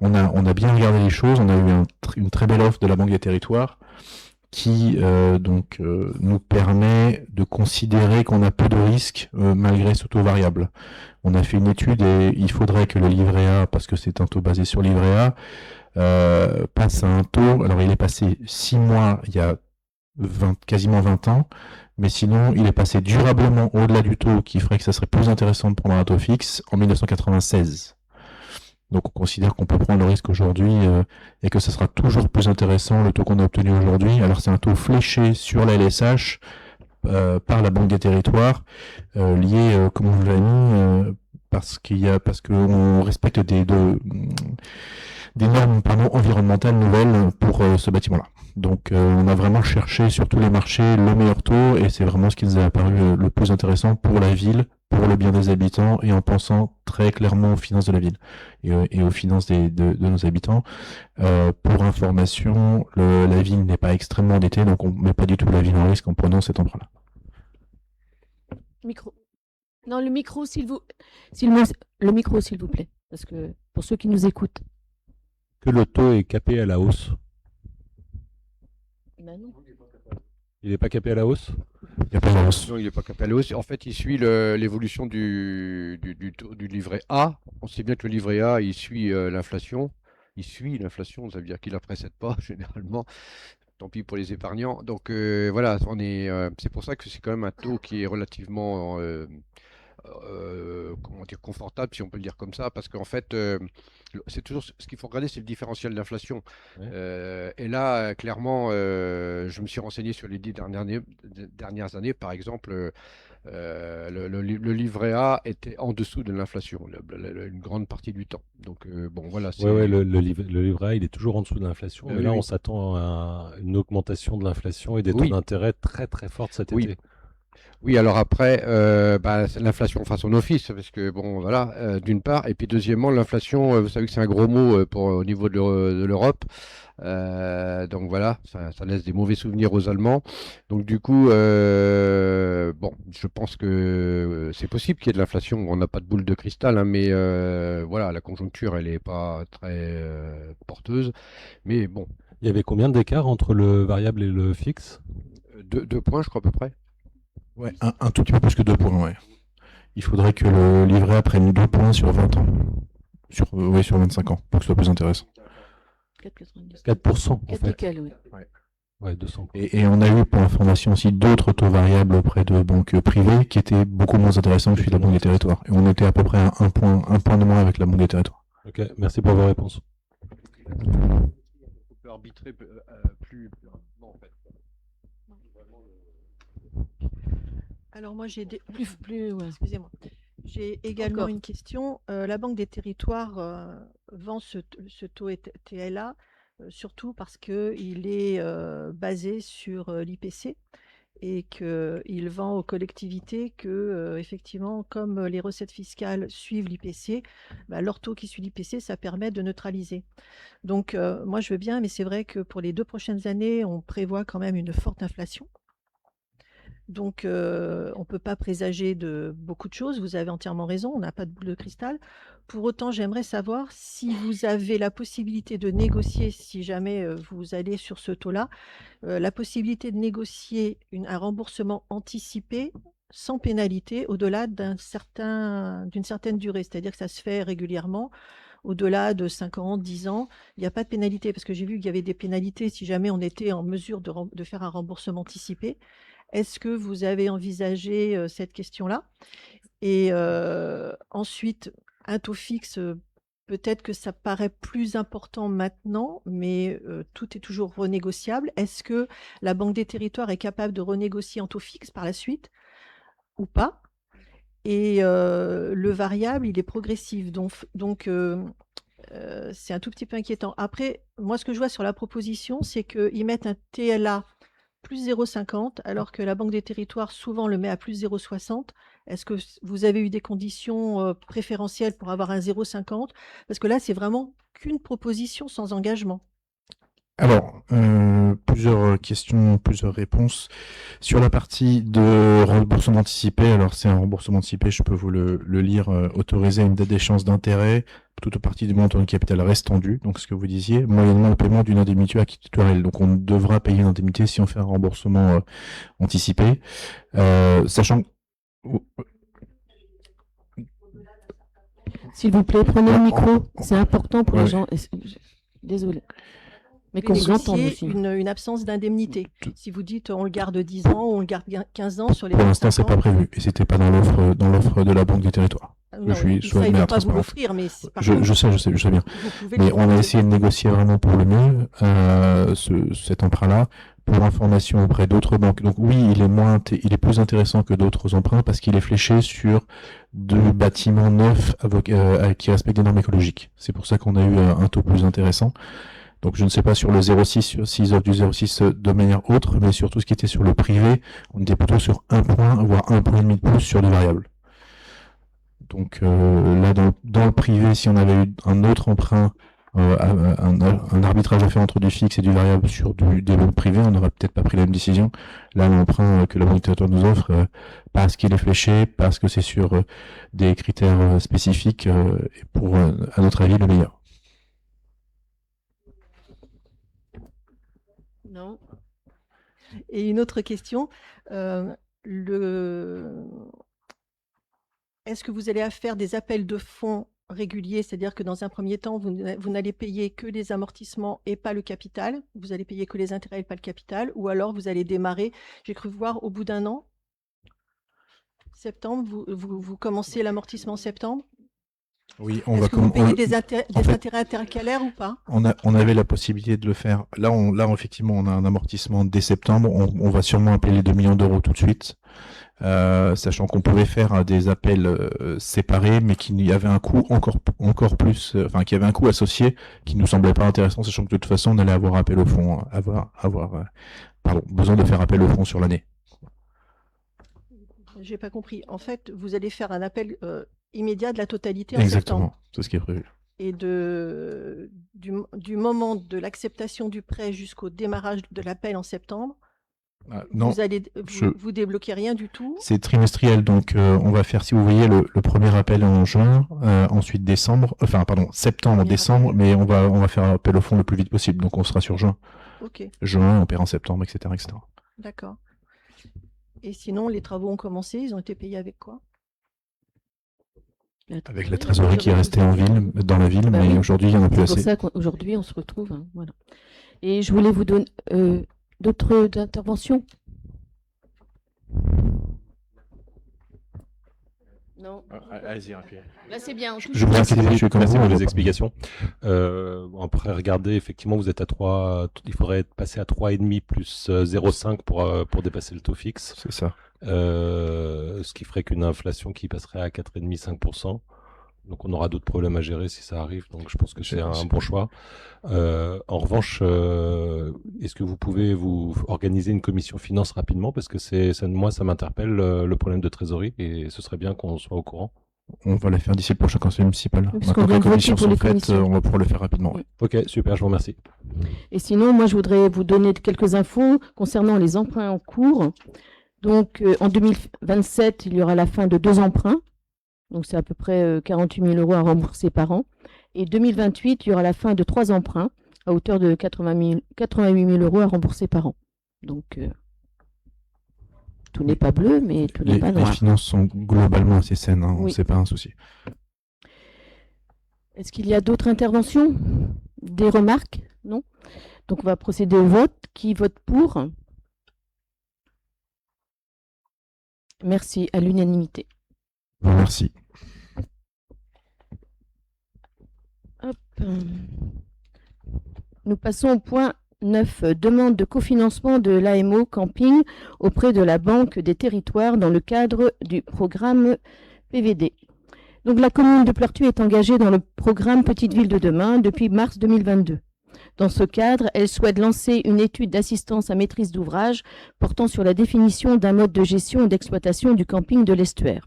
on a bien regardé les choses. On a eu une très belle offre de la Banque des Territoires qui nous permet de considérer qu'on a peu de risques malgré ce taux variable. On a fait une étude et il faudrait que le livret A, parce que c'est un taux basé sur livret A, passe à un taux. Alors il est passé 6 mois il y a quasiment 20 ans, mais sinon il est passé durablement au-delà du taux qui ferait que ça serait plus intéressant de prendre un taux fixe en 1996. Donc on considère qu'on peut prendre le risque aujourd'hui et que ça sera toujours plus intéressant le taux qu'on a obtenu aujourd'hui. Alors c'est un taux fléché sur la LSH par la Banque des Territoires, lié, comme on l'a mis, parce qu'on respecte des normes environnementales nouvelles pour ce bâtiment-là. Donc on a vraiment cherché sur tous les marchés le meilleur taux et c'est vraiment ce qui nous a apparu le plus intéressant pour la ville, pour le bien des habitants et en pensant très clairement aux finances de la ville et aux finances de nos habitants. Pour information, la ville n'est pas extrêmement endettée, donc on ne met pas du tout la ville en risque en prenant cet emprunt-là. Micro. Non, le micro, s'il vous plaît, parce que pour ceux qui nous écoutent. Que le taux est capé à la hausse. Ben non. Il n'est pas capé à la hausse? Il n'y a pas de hausse. Non, il n'est pas capé à la hausse. En fait, il suit l'évolution du livret A. On sait bien que le livret A, il suit l'inflation. Il suit l'inflation, ça veut dire qu'il ne la précède pas, généralement. Tant pis pour les épargnants. Donc voilà, c'est pour ça que c'est quand même un taux qui est relativement comment dire, confortable, si on peut le dire comme ça, parce qu'en fait, c'est toujours ce qu'il faut regarder, c'est le différentiel d'inflation. Ouais. Et là, clairement, je me suis renseigné sur les 10 dernières années, par exemple, le livret A était en dessous de l'inflation, une grande partie du temps. Donc bon, voilà. Ouais, le livret A, il est toujours en dessous de l'inflation, mais là, on s'attend à une augmentation de l'inflation et des taux d'intérêt très très fortes cet été. Oui, alors après, c'est l'inflation fait son office, parce que bon, voilà, d'une part, et puis deuxièmement, l'inflation, vous savez que c'est un gros mot au niveau de l'Europe. Donc voilà, ça laisse des mauvais souvenirs aux Allemands. Donc du coup, bon, je pense que c'est possible qu'il y ait de l'inflation. On n'a pas de boule de cristal, hein, mais voilà, la conjoncture, elle n'est pas très porteuse. Mais bon. Il y avait combien d'écart entre le variable et le fixe? 2 points, je crois, à peu près. Ouais, un tout petit peu plus que 2 points, ouais. Il faudrait que le livret A prenne 2 points sur 20 ans. Sur 25 ans, pour que ce soit plus intéressant. 4%, en fait. Oui. Ouais, 200. Et on a eu, pour information aussi, d'autres taux variables auprès de banques privées qui étaient beaucoup moins intéressants que celui de la Banque des Territoires. Et on était à peu près à un point de moins avec la Banque des Territoires. Ok, merci pour vos réponses. On peut arbitrer plus rapidement, en fait. Alors moi j'ai Excusez-moi. J'ai également une question. La Banque des Territoires vend ce taux TLA surtout parce qu'il est basé sur l'IPC et qu'il vend aux collectivités que effectivement comme les recettes fiscales suivent l'IPC, leur taux qui suit l'IPC, ça permet de neutraliser. Donc moi je veux bien, mais c'est vrai que pour les 2 prochaines années, on prévoit quand même une forte inflation. Donc, on ne peut pas présager de beaucoup de choses. Vous avez entièrement raison, on n'a pas de boule de cristal. Pour autant, j'aimerais savoir si vous avez la possibilité de négocier, si jamais vous allez sur ce taux-là, la possibilité de négocier un remboursement anticipé sans pénalité au-delà d'une certaine durée. C'est-à-dire que ça se fait régulièrement. Au-delà de 5 ans, 10 ans, il n'y a pas de pénalité, parce que j'ai vu qu'il y avait des pénalités si jamais on était en mesure de faire un remboursement anticipé. Est-ce que vous avez envisagé cette question-là? Et ensuite, un taux fixe, peut-être que ça paraît plus important maintenant, mais tout est toujours renégociable. Est-ce que la Banque des Territoires est capable de renégocier en taux fixe par la suite ou pas? Et le variable, il est progressif. Donc c'est un tout petit peu inquiétant. Après, moi, ce que je vois sur la proposition, c'est qu'ils mettent un TLA plus 0,50, alors que la Banque des Territoires souvent le met à plus 0,60. Est-ce que vous avez eu des conditions préférentielles pour avoir un 0,50? Parce que là, c'est vraiment qu'une proposition sans engagement. Alors, plusieurs questions, plusieurs réponses. Sur la partie de remboursement anticipé, alors c'est un remboursement anticipé, je peux vous le lire, autorisé à une date d'échéance d'intérêt, toute partie du montant de capital restant dû, donc ce que vous disiez, moyennement le paiement d'une indemnité actuarielle. Donc on devra payer une indemnité si on fait un remboursement anticipé, sachant que... S'il vous plaît, prenez le micro, c'est important pour les gens. Désolé. Mais qu'on vous entende aussi. Une absence d'indemnité. Si vous dites on le garde 10 ans ou on le garde 15 ans sur les... Pour l'instant, c'est pas prévu et c'était pas dans l'offre de la Banque des Territoires. Non, ça, ils ne vont pas vous l'offrir, mais je sais bien. Mais on a essayé de négocier vraiment pour le mieux cet emprunt-là pour information auprès d'autres banques. Donc oui, il est plus intéressant que d'autres emprunts parce qu'il est fléché sur deux bâtiments neufs qui respectent des normes écologiques. C'est pour ça qu'on a eu un taux plus intéressant. Donc je ne sais pas sur le 0,6, s'ils offrent du 0,6 de manière autre, mais surtout ce qui était sur le privé, on était plutôt sur 1 point, voire 1,5 point de plus sur des variables. Donc là, dans le privé, si on avait eu un autre emprunt, un arbitrage à faire entre du fixe et du variable sur des lots privés, on n'aurait peut-être pas pris la même décision. Là, l'emprunt que la Banque des Territoires nous offre, parce qu'il est fléché, parce que c'est sur des critères spécifiques, est pour, à notre avis, le meilleur. Non. Et une autre question, est-ce que vous allez faire des appels de fonds réguliers, c'est-à-dire que dans un premier temps, vous n'allez payer que les amortissements et pas le capital, vous allez payer que les intérêts et pas le capital, ou alors vous allez démarrer, j'ai cru voir au bout d'un an, septembre, vous commencez l'amortissement en septembre? Oui, Est-ce que vous payez des intérêts intercalaires ou pas? On avait la possibilité de le faire. Là, effectivement, on a un amortissement dès septembre. On va sûrement appeler les 2 millions d'euros tout de suite, sachant qu'on pouvait faire des appels séparés, mais qu'il y avait un coût encore plus, qu'il y avait un coût associé qui nous semblait pas intéressant, sachant que de toute façon, on allait avoir appel au fond, besoin de faire appel au fond sur l'année. J'ai pas compris. En fait, vous allez faire un appel immédiat de la totalité en Exactement, septembre. c'est ce qui est prévu. Et du moment de l'acceptation du prêt jusqu'au démarrage de l'appel en septembre, non, vous débloquez rien du tout? C'est trimestriel, donc on va faire, si vous voyez, le premier appel en juin, ensuite septembre, décembre, mais on va faire appel au fond le plus vite possible, donc on sera sur juin. Ok. Juin, on paiera en septembre, etc. D'accord. Et sinon, les travaux ont commencé, ils ont été payés avec quoi? Avec la trésorerie qui est restée dans la ville, mais aujourd'hui, il y en a plus assez. C'est pour ça qu'aujourd'hui, on se retrouve. Hein, voilà. Et je voulais vous donner d'autres interventions. Non. Allez-y, rapidement. Là, c'est bien. Je vous remercie pour les explications. Après, regardez, effectivement, vous êtes à 3, il faudrait passer à 3,5 plus 0,5 pour dépasser le taux fixe. C'est ça. Ce qui ferait qu'une inflation qui passerait à 4,5-5%. Donc on aura d'autres problèmes à gérer si ça arrive. Donc je pense que c'est un bon choix. En revanche, est-ce que vous pouvez vous organiser une commission finance rapidement? Parce que moi, ça m'interpelle le problème de trésorerie et ce serait bien qu'on soit au courant. On va la faire d'ici le prochain conseil municipal. Maintenant que les commissions sont faites, on va pouvoir le faire rapidement. Oui. Ok, super, je vous remercie. Et sinon, moi, je voudrais vous donner quelques infos concernant les emprunts en cours. Donc, en 2027, il y aura la fin de 2 emprunts. Donc, c'est à peu près 48 000 € à rembourser par an. Et 2028, il y aura la fin de 3 emprunts à hauteur de 88 000 € à rembourser par an. Donc, tout n'est pas bleu, mais tout n'est pas noir. Les finances sont globalement assez saines, hein, oui. C'est pas un souci. Est-ce qu'il y a d'autres interventions? Des remarques? Non? Donc, on va procéder au vote. Qui vote pour? Merci, à l'unanimité. Merci. Hop. Nous passons au point 9. Demande de cofinancement de l'AMO Camping auprès de la Banque des Territoires dans le cadre du programme PVD. Donc la commune de Pleurtuis est engagée dans le programme Petite Ville de demain depuis mars 2022. Dans ce cadre, elle souhaite lancer une étude d'assistance à maîtrise d'ouvrage portant sur la définition d'un mode de gestion et d'exploitation du camping de l'Estuaire.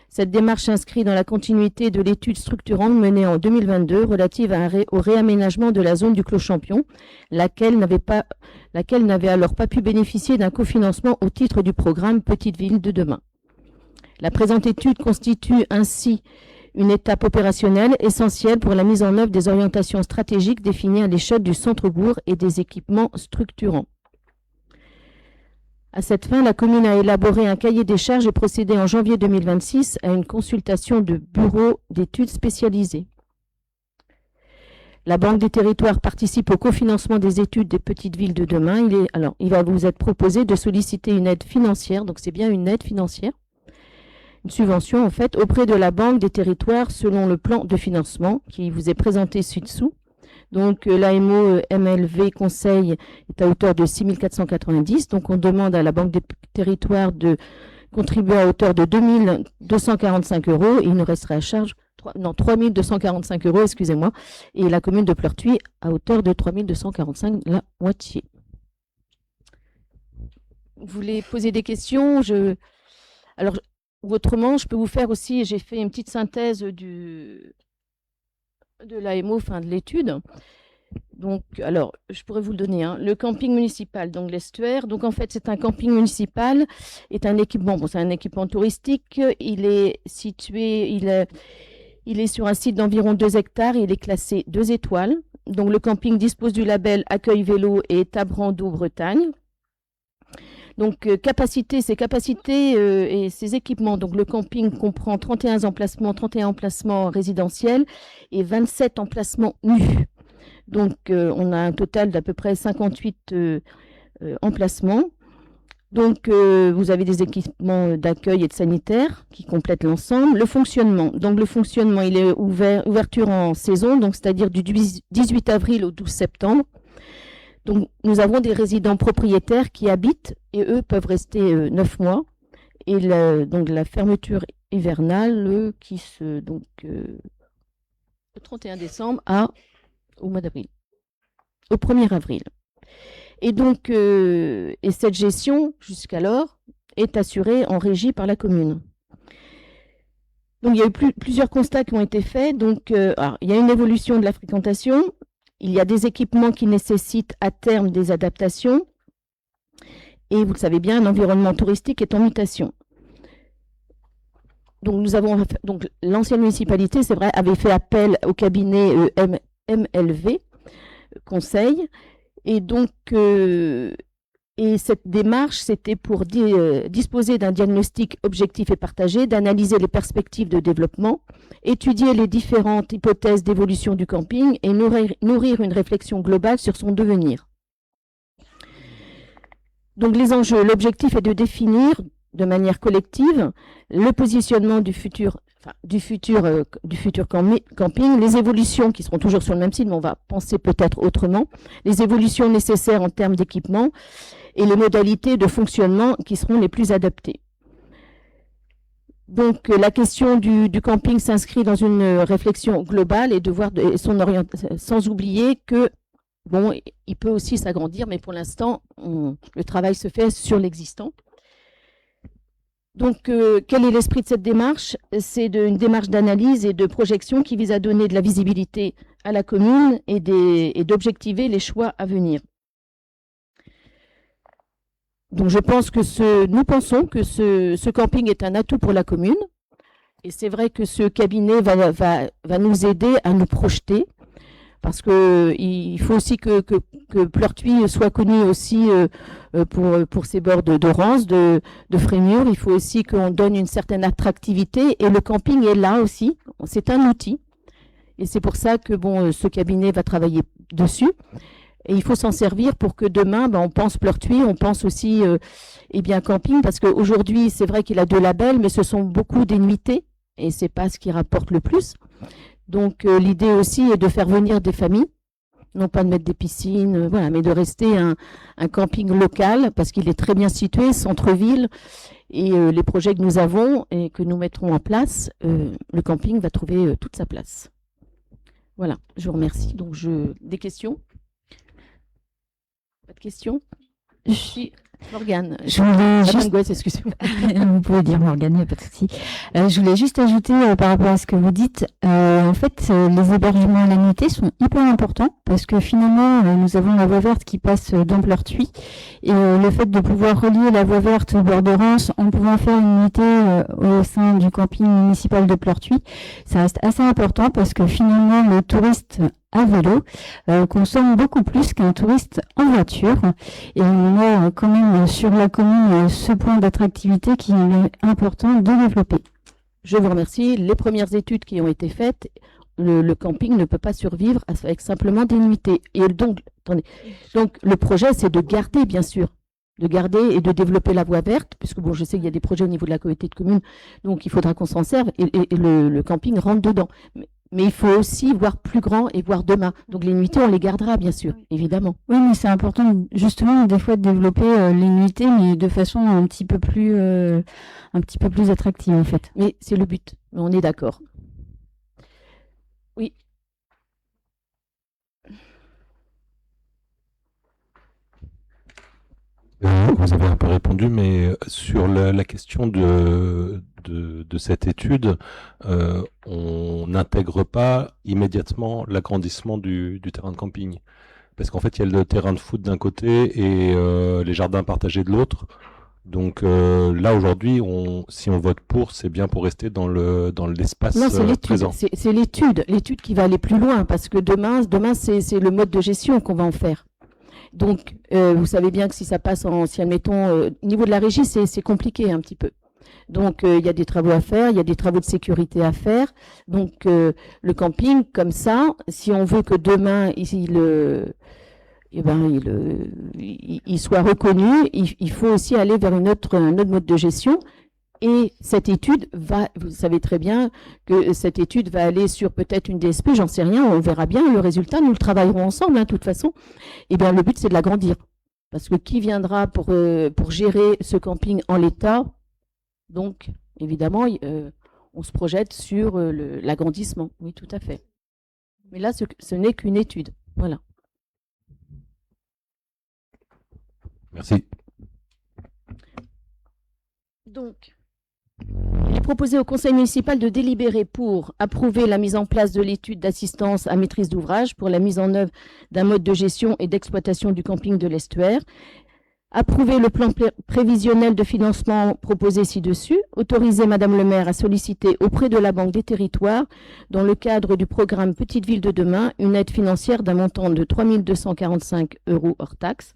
Cette démarche s'inscrit dans la continuité de l'étude structurante menée en 2022 relative au réaménagement de la zone du Clos Champion, laquelle n'avait alors pas pu bénéficier d'un cofinancement au titre du programme Petite Ville de demain. La présente étude constitue ainsi une étape opérationnelle essentielle pour la mise en œuvre des orientations stratégiques définies à l'échelle du centre-bourg et des équipements structurants. À cette fin, la commune a élaboré un cahier des charges et procédé en janvier 2026 à une consultation de bureaux d'études spécialisés. La Banque des territoires participe au cofinancement des études des petites villes de demain. Il va vous être proposé de solliciter une aide financière, donc c'est bien une aide financière, une subvention en fait, auprès de la Banque des territoires selon le plan de financement qui vous est présenté ci-dessous. Donc l'AMO MLV Conseil est à hauteur de 6 490. Donc on demande à la Banque des territoires de contribuer à hauteur de 2 245 €. Et il nous resterait à charge 3 245 €, excusez-moi. Et la commune de Pleurtuis à hauteur de 3 245, la moitié. Vous voulez poser des questions? Alors, autrement, je peux vous faire aussi, j'ai fait une petite synthèse de l'AMO, enfin de l'étude. Donc, alors, je pourrais vous le donner. Le camping municipal, donc l'Estuaire. Donc, en fait, c'est un camping municipal, est un équipement. Bon, c'est un équipement touristique. Il est situé, il est sur un site d'environ 2 hectares. Il est classé 2 étoiles. Donc, le camping dispose du label Accueil Vélo et Table Rando Bretagne. Donc, ses capacités et ses équipements. Donc, le camping comprend 31 emplacements résidentiels et 27 emplacements nus. Donc, on a un total d'à peu près 58 emplacements. Donc, vous avez des équipements d'accueil et de sanitaire qui complètent l'ensemble. Le fonctionnement. Donc, le fonctionnement, il est ouverture en saison, donc c'est-à-dire du 18 avril au 12 septembre. Donc, nous avons des résidents propriétaires qui habitent et eux peuvent rester 9 mois. Et donc, la fermeture hivernale le 31 décembre au mois d'avril, au 1er avril. Et donc, et cette gestion, jusqu'alors, est assurée en régie par la commune. Donc, il y a eu plusieurs constats qui ont été faits. Donc, il y a une évolution de la fréquentation. Il y a des équipements qui nécessitent à terme des adaptations. Et vous le savez bien, l'environnement touristique est en mutation. Donc, l'ancienne municipalité, c'est vrai, avait fait appel au cabinet MLV Conseil. Et donc, cette démarche, c'était pour disposer d'un diagnostic objectif et partagé, d'analyser les perspectives de développement, étudier les différentes hypothèses d'évolution du camping et nourrir une réflexion globale sur son devenir. Donc, les enjeux, l'objectif est de définir de manière collective le positionnement du futur camping, les évolutions qui seront toujours sur le même site, mais on va penser peut-être autrement, les évolutions nécessaires en termes d'équipement et les modalités de fonctionnement qui seront les plus adaptées. Donc, la question du camping s'inscrit dans une réflexion globale et sans oublier que, bon, il peut aussi s'agrandir, mais pour l'instant, le travail se fait sur l'existant. Donc, quel est l'esprit de cette démarche? C'est une démarche d'analyse et de projection qui vise à donner de la visibilité à la commune et d'objectiver les choix à venir. Donc, nous pensons que ce camping est un atout pour la commune. Et c'est vrai que ce cabinet va nous aider à nous projeter. Parce qu'il faut aussi que Pleurtuis soit connu aussi pour ses bords de Rance, de Frémur. Il faut aussi qu'on donne une certaine attractivité. Et le camping est là aussi. C'est un outil. Et c'est pour ça que ce cabinet va travailler dessus. Et il faut s'en servir pour que demain, on pense Pleurtuis, on pense aussi camping. Parce qu'aujourd'hui, c'est vrai qu'il a 2 labels, mais ce sont beaucoup des nuitées. Et ce n'est pas ce qui rapporte le plus. Donc, l'idée aussi est de faire venir des familles Non pas de mettre des piscines, voilà, mais de rester un camping local, parce qu'il est très bien situé, centre-ville, et les projets que nous avons et que nous mettrons en place, le camping va trouver toute sa place. Voilà, je vous remercie. Donc, des questions? Pas de questions? Morgane. Je voulais juste... Gouès, excusez-moi. Vous pouvez dire Morgane, il n'y a pas de souci. Je voulais juste ajouter par rapport à ce que vous dites, en fait, les hébergements à la nuitée sont hyper importants parce que finalement, nous avons la voie verte qui passe dans Pleurtuis et le fait de pouvoir relier la voie verte au bord de Reims en pouvant faire une nuitée au sein du camping municipal de Pleurtuis, ça reste assez important parce que finalement, le touriste à vélo consomme beaucoup plus qu'un touriste en voiture et on a quand même sur la commune ce point d'attractivité qui est important de développer. Je vous remercie. Les premières études qui ont été faites, le camping ne peut pas survivre avec simplement des nuitées. Et donc, attendez, donc le projet c'est de garder bien sûr, de garder et de développer la voie verte, puisque bon, je sais qu'il y a des projets au niveau de la communauté de communes, donc il faudra qu'on s'en serve et le camping rentre dedans. Mais il faut aussi voir plus grand et voir demain. Donc les nuitées, on les gardera, bien sûr, évidemment. Oui, mais c'est important, justement, des fois, de développer les nuitées, mais de façon un petit peu plus attractive, en fait. Mais c'est le but. On est d'accord. Oui. Vous avez un peu répondu, mais sur la question de cette étude, on n'intègre pas immédiatement l'agrandissement du terrain de camping. Parce qu'en fait, il y a le terrain de foot d'un côté et les jardins partagés de l'autre. Donc là, aujourd'hui, si on vote pour, c'est bien pour rester dans l'espace présent. C'est l'étude qui va aller plus loin, parce que demain c'est le mode de gestion qu'on va en faire. Donc, vous savez bien que si ça passe si admettons, au niveau de la régie, c'est compliqué un petit peu. Donc, il y a des travaux à faire, il y a des travaux de sécurité à faire. Donc, le camping, comme ça, si on veut que demain, il soit reconnu, il faut aussi aller vers un autre mode de gestion. Et cette étude vous savez très bien que cette étude va aller sur peut-être une DSP, j'en sais rien, on verra bien le résultat, nous le travaillerons ensemble, de toute façon. Et bien, le but, c'est de l'agrandir. Parce que qui viendra pour gérer ce camping en l'état? Donc, évidemment, on se projette sur l'agrandissement. Oui, tout à fait. Mais là, ce n'est qu'une étude. Voilà. Merci. Donc, il est proposé au conseil municipal de délibérer pour approuver la mise en place de l'étude d'assistance à maîtrise d'ouvrage pour la mise en œuvre d'un mode de gestion et d'exploitation du camping de l'Estuaire, approuver le plan prévisionnel de financement proposé ci-dessus, autoriser Madame le maire à solliciter auprès de la Banque des Territoires, dans le cadre du programme Petite Ville de demain, une aide financière d'un montant de 3 245 € hors taxe,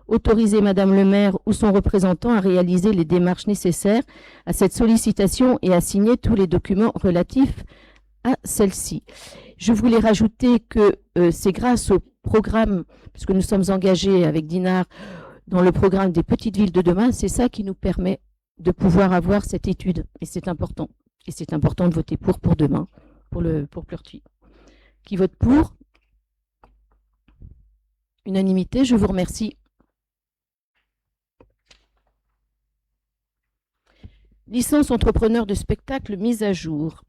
autoriser Madame le maire ou son représentant à réaliser les démarches nécessaires à cette sollicitation et à signer tous les documents relatifs à celle-ci. Je voulais rajouter que c'est grâce au programme, puisque nous sommes engagés avec Dinard dans le programme des petites villes de demain, c'est ça qui nous permet de pouvoir avoir cette étude. Et c'est important. Et c'est important de voter pour demain, pour Pleurtuis. Qui vote pour? Unanimité, je vous remercie. Licence entrepreneur de spectacle mise à jour.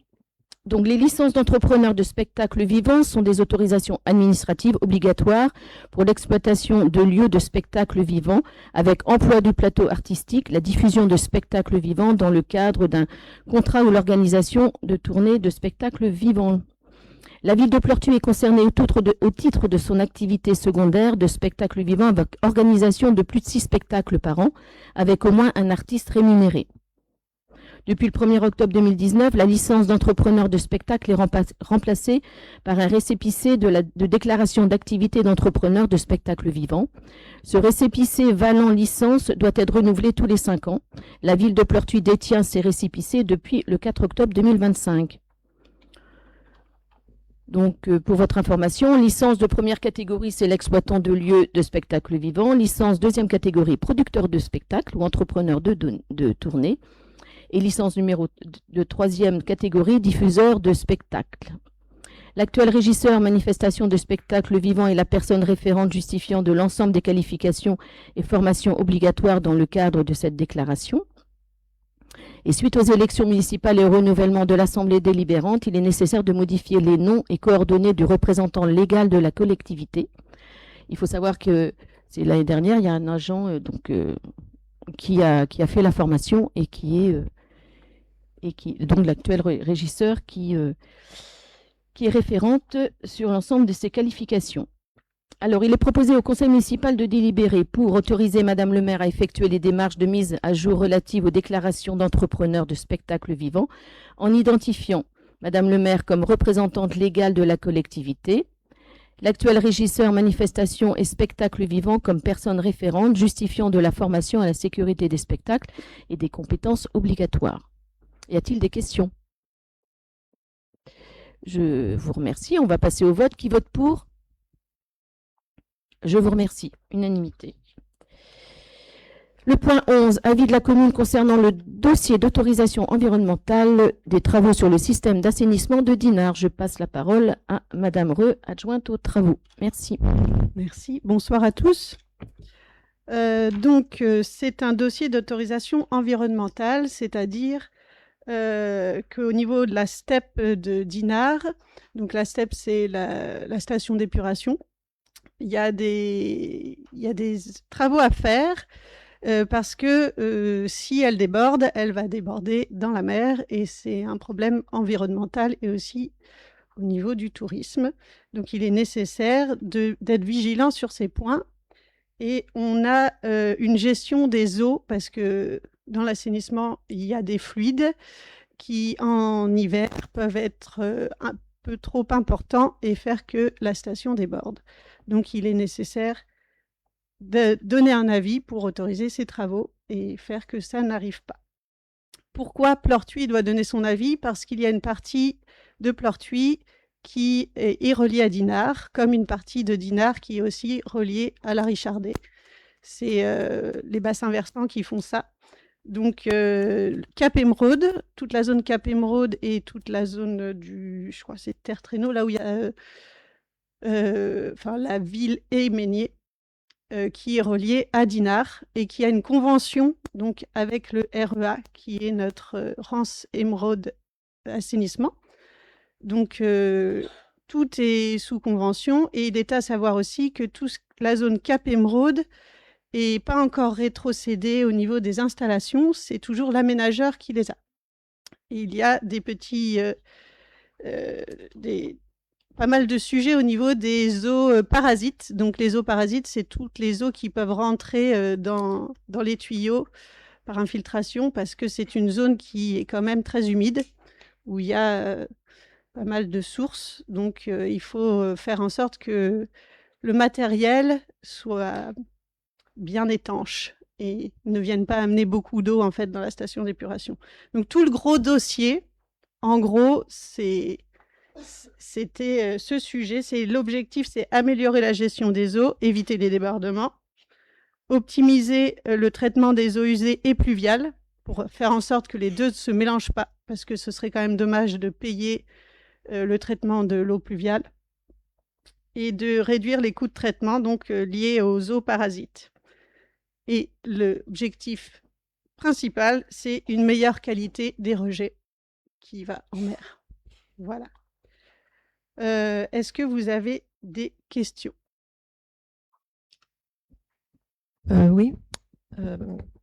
Donc, les licences d'entrepreneurs de spectacle vivant sont des autorisations administratives obligatoires pour l'exploitation de lieux de spectacle vivant avec emploi du plateau artistique, la diffusion de spectacles vivants dans le cadre d'un contrat ou l'organisation de tournées de spectacles vivants. La ville de Pleurtuis est concernée au titre de son activité secondaire de spectacle vivant avec organisation de plus de 6 spectacles par an avec au moins un artiste rémunéré. Depuis le 1er octobre 2019, la licence d'entrepreneur de spectacle est remplacée par un récépissé de déclaration d'activité d'entrepreneur de spectacle vivant. Ce récépissé valant licence doit être renouvelé tous les 5 ans. La ville de Pleurtuis détient ces récépissés depuis le 4 octobre 2025. Donc, pour votre information, licence de première catégorie, c'est l'exploitant de lieux de spectacle vivant. Licence deuxième catégorie, producteur de spectacle ou entrepreneur de tournée. Et licence numéro de troisième catégorie, diffuseur de spectacle. L'actuel régisseur manifestation de spectacle vivant est la personne référente justifiant de l'ensemble des qualifications et formations obligatoires dans le cadre de cette déclaration. Et suite aux élections municipales et au renouvellement de l'Assemblée délibérante, il est nécessaire de modifier les noms et coordonnées du représentant légal de la collectivité. Il faut savoir que c'est l'année dernière, il y a un agent qui a fait la formation et qui est donc l'actuel régisseur qui est référente sur l'ensemble de ces qualifications. Alors, il est proposé au conseil municipal de délibérer pour autoriser Madame le maire à effectuer les démarches de mise à jour relatives aux déclarations d'entrepreneurs de spectacles vivants en identifiant Madame le maire comme représentante légale de la collectivité, l'actuel régisseur manifestation et spectacles vivants comme personne référente justifiant de la formation à la sécurité des spectacles et des compétences obligatoires. Y a-t-il des questions? Je vous remercie. On va passer au vote. Qui vote pour? Je vous remercie. Unanimité. Le point 11, avis de la commune concernant le dossier d'autorisation environnementale des travaux sur le système d'assainissement de Dinard. Je passe la parole à Madame Reux, adjointe aux travaux. Merci. Merci. Bonsoir à tous. C'est un dossier d'autorisation environnementale, c'est-à-dire qu'au niveau de la STEP de Dinard, donc la STEP, c'est la station d'épuration, il y a des travaux à faire parce que si elle déborde, elle va déborder dans la mer et c'est un problème environnemental et aussi au niveau du tourisme. Donc, il est nécessaire d'être vigilant sur ces points. Et on a une gestion des eaux parce que dans l'assainissement, il y a des fluides qui, en hiver, peuvent être un peu trop importants et faire que la station déborde. Donc, il est nécessaire de donner un avis pour autoriser ces travaux et faire que ça n'arrive pas. Pourquoi Pleurtuis doit donner son avis? Parce qu'il y a une partie de Pleurtuis qui est reliée à Dinard, comme une partie de Dinard qui est aussi reliée à la Richardet. C'est les bassins versants qui font ça. Donc, Cap Émeraude, toute la zone Cap Émeraude et toute la zone du, je crois que c'est Terre-Traîneau, là où il y a la ville et Meignier, qui est reliée à Dinard et qui a une convention donc, avec le REA, qui est notre Rance Émeraude Assainissement. Donc, tout est sous convention et il est à savoir aussi que la zone Cap Émeraude n'est pas encore rétrocédée au niveau des installations, c'est toujours l'aménageur qui les a. Et il y a des petits, pas mal de sujets au niveau des eaux parasites. Donc, les eaux parasites, c'est toutes les eaux qui peuvent rentrer dans les tuyaux par infiltration parce que c'est une zone qui est quand même très humide où il y a pas mal de sources, donc il faut faire en sorte que le matériel soit bien étanche et ne vienne pas amener beaucoup d'eau en fait dans la station d'épuration. Donc tout le gros dossier, en gros, c'était ce sujet, c'est l'objectif, c'est améliorer la gestion des eaux, éviter les débordements, optimiser le traitement des eaux usées et pluviales pour faire en sorte que les deux ne se mélangent pas, parce que ce serait quand même dommage de payer le traitement de l'eau pluviale et de réduire les coûts de traitement donc liés aux eaux parasites. Et l'objectif principal, c'est une meilleure qualité des rejets qui va en mer. Voilà. Est-ce que vous avez des questions? Oui.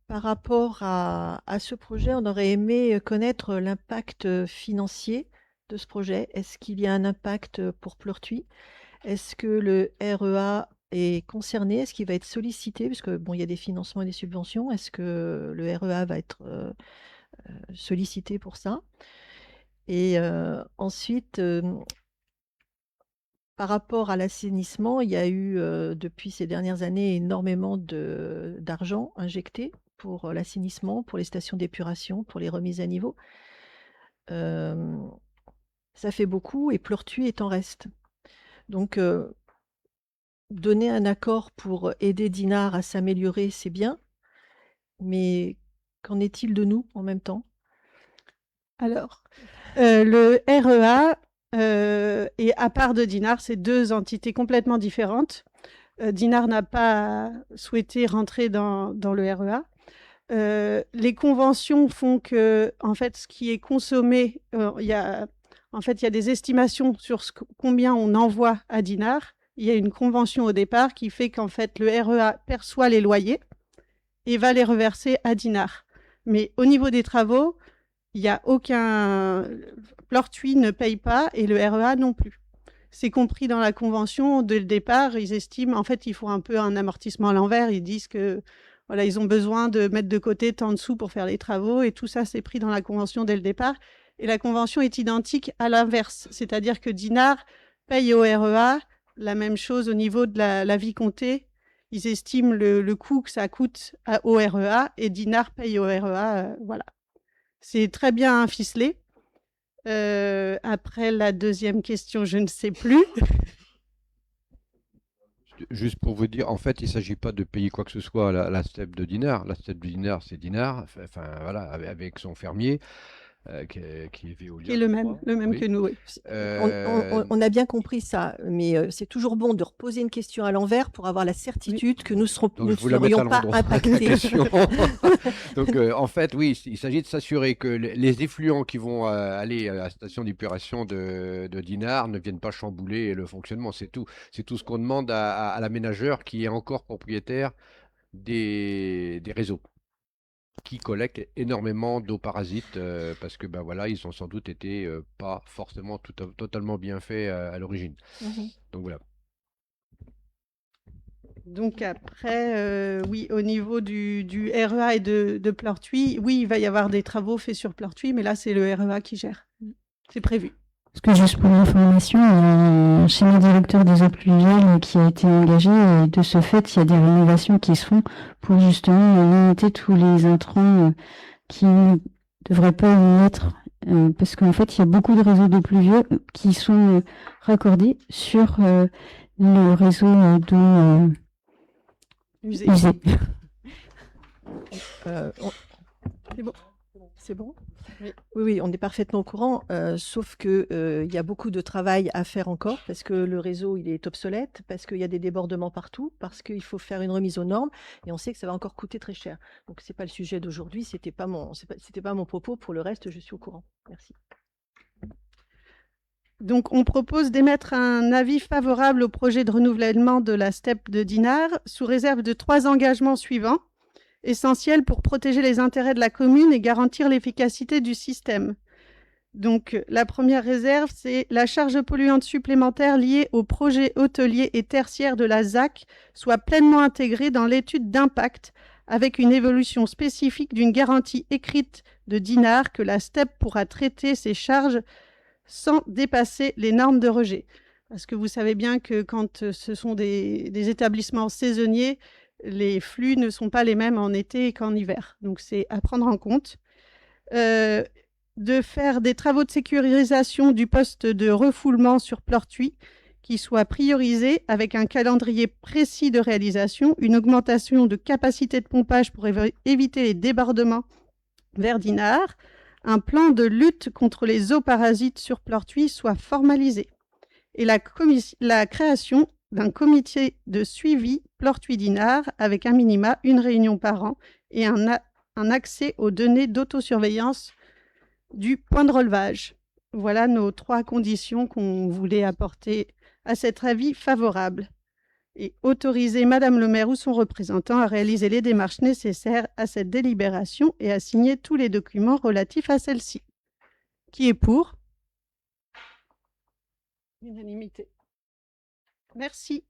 Par rapport à ce projet, on aurait aimé connaître l'impact financier de ce projet. Est-ce qu'il y a un impact pour Pleurtuis? Est-ce que le REA est concerné? Est-ce qu'il va être sollicité? Parce que bon, il y a des financements et des subventions. Est-ce que le REA va être sollicité pour ça? Et ensuite, par rapport à l'assainissement, il y a eu depuis ces dernières années énormément d'argent injecté pour l'assainissement, pour les stations d'épuration, pour les remises à niveau. Ça fait beaucoup et Pleurtuis est en reste. Donc, donner un accord pour aider Dinard à s'améliorer, c'est bien, mais qu'en est-il de nous en même temps? Alors, le REA Et à part de Dinard, c'est deux entités complètement différentes. Dinard n'a pas souhaité rentrer dans le REA. Les conventions font que, en fait, ce qui est consommé, il y a des estimations sur combien on envoie à Dinard. Il y a une convention au départ qui fait qu'en fait, le REA perçoit les loyers et va les reverser à Dinard. Mais au niveau des travaux, il n'y a aucun... Plortuis ne paye pas et le REA non plus. C'est compris dans la convention. Dès le départ, ils estiment, en fait, il faut un peu un amortissement à l'envers. Ils disent que voilà, ils ont besoin de mettre de côté tant de sous pour faire les travaux et tout ça, c'est pris dans la convention dès le départ. Et la convention est identique à l'inverse, c'est-à-dire que Dinard paye au REA la même chose au niveau de la vie comptée. Ils estiment le coût que ça coûte au REA et Dinard paye au REA. Voilà. C'est très bien ficelé. Après la deuxième question, je ne sais plus. Juste pour vous dire, en fait, il ne s'agit pas de payer quoi que ce soit à la steppe de Dinard. La steppe de Dinard, c'est Dinard, enfin voilà, avec son fermier. Qui est Veolia. Qui est le même oui. que nous, oui. On a bien compris ça, mais c'est toujours bon de reposer une question à l'envers pour avoir la certitude que nous ne serions pas impactés. Donc, en fait, oui, il s'agit de s'assurer que les effluents qui vont aller à la station d'épuration de Dinard ne viennent pas chambouler le fonctionnement. C'est tout. C'est tout ce qu'on demande à l'aménageur qui est encore propriétaire des réseaux, qui collectent énormément d'eau parasite parce que ben voilà, ils ont sans doute été pas forcément totalement bien faits à l'origine. Donc voilà. Donc après, oui, au niveau du REA et de Plortuis, oui, il va y avoir des travaux faits sur Plortuis, mais là, c'est le REA qui gère. C'est prévu. Parce que juste pour l'information, il y a un schéma directeur des eaux pluviales qui a été engagé et de ce fait, il y a des rénovations qui se font pour justement limiter tous les intrants qui ne devraient pas y être. Parce qu'en fait, il y a beaucoup de réseaux d'eau pluviale qui sont raccordés sur le réseau d'eau usée. C'est bon. C'est bon ? Oui, on est parfaitement au courant, sauf qu'il y a beaucoup de travail à faire encore parce que le réseau il est obsolète, parce qu'il y a des débordements partout, parce qu'il faut faire une remise aux normes et on sait que ça va encore coûter très cher. Donc c'est pas le sujet d'aujourd'hui, c'était pas mon propos. Pour le reste, je suis au courant. Merci. Donc on propose d'émettre un avis favorable au projet de renouvellement de la steppe de Dinard sous réserve de 3 engagements suivants, essentiels pour protéger les intérêts de la commune et garantir l'efficacité du système. Donc, la première réserve, c'est la charge polluante supplémentaire liée au projet hôtelier et tertiaire de la ZAC soit pleinement intégrée dans l'étude d'impact avec une évolution spécifique d'une garantie écrite de Dinard que la STEP pourra traiter ces charges sans dépasser les normes de rejet. Parce que vous savez bien que quand ce sont des établissements saisonniers, les flux ne sont pas les mêmes en été et qu'en hiver. Donc, c'est à prendre en compte. De faire des travaux de sécurisation du poste de refoulement sur Plortuis qui soient priorisés avec un calendrier précis de réalisation, une augmentation de capacité de pompage pour éviter les débordements vers Dinard, un plan de lutte contre les eaux parasites sur Plortuis soit formalisé et la création d'un comité de suivi Plortuis-Dinard avec un minima, une réunion par an et un accès aux données d'autosurveillance du point de relevage. Voilà nos 3 conditions qu'on voulait apporter à cet avis favorable. Et autoriser Madame le maire ou son représentant à réaliser les démarches nécessaires à cette délibération et à signer tous les documents relatifs à celle-ci. Qui est pour ? Unanimité. Merci.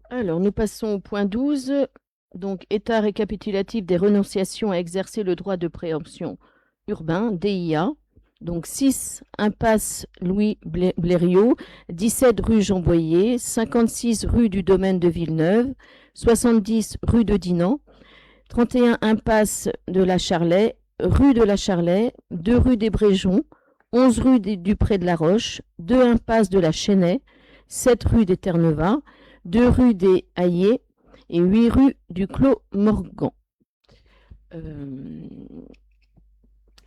Alors, nous passons au point 12. Donc, état récapitulatif des renonciations à exercer le droit de préemption urbain, DIA. Donc, 6 impasse Louis Blériot, 17 rue Jean Boyer, 56 rue du Domaine de Villeneuve, 70 rue de Dinan, 31 impasse de la Charlet, rue de la Charlet, 2 rue des Bréjons, 11 rue du Pré de la Roche, 2 impasse de la Chênaie, 7 rue des Ternevats, 2 rue des Hayers et 8 rue du Clos Morgan.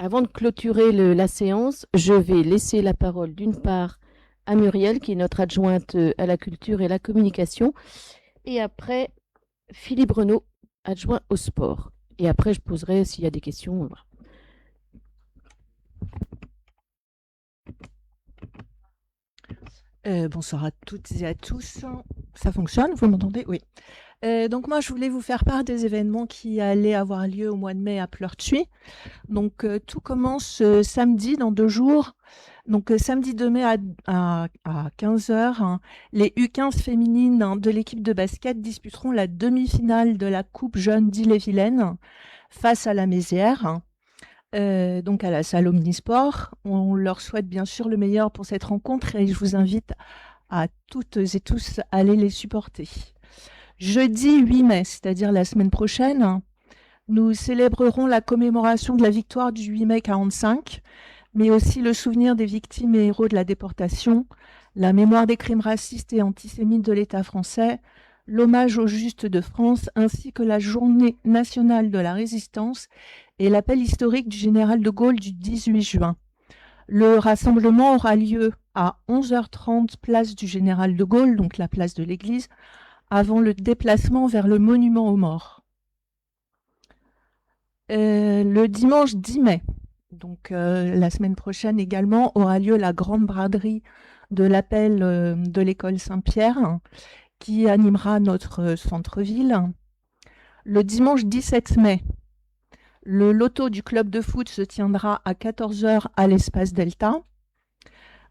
Avant de clôturer la séance, je vais laisser la parole d'une part à Muriel, qui est notre adjointe à la culture et la communication, et après Philippe Renaud, adjoint au sport. Et après, je poserai s'il y a des questions. Voilà. Bonsoir à toutes et à tous. Ça fonctionne, vous m'entendez? Oui. Donc moi, je voulais vous faire part des événements qui allaient avoir lieu au mois de mai à Pleurtuis. Donc tout commence samedi, dans 2 jours. Donc samedi 2 mai à 15h, hein, les U15 féminines de l'équipe de basket disputeront la demi-finale de la Coupe Jeune d'Ille-et-Vilaine face à la Mézières. Donc à la salle Omnisport. On leur souhaite bien sûr le meilleur pour cette rencontre et je vous invite à toutes et tous à aller les supporter. Jeudi 8 mai, c'est-à-dire la semaine prochaine, nous célébrerons la commémoration de la victoire du 8 mai 45, mais aussi le souvenir des victimes et héros de la déportation, la mémoire des crimes racistes et antisémites de l'État français, l'hommage aux Justes de France, ainsi que la journée nationale de la résistance et l'appel historique du général de Gaulle du 18 juin. Le rassemblement aura lieu à 11h30, place du général de Gaulle, donc la place de l'église, avant le déplacement vers le monument aux morts. Le dimanche 10 mai, donc la semaine prochaine également, aura lieu la grande braderie de l'appel de l'école Saint-Pierre, qui animera notre centre-ville. Le dimanche 17 mai, le loto du club de foot se tiendra à 14h à l'espace Delta.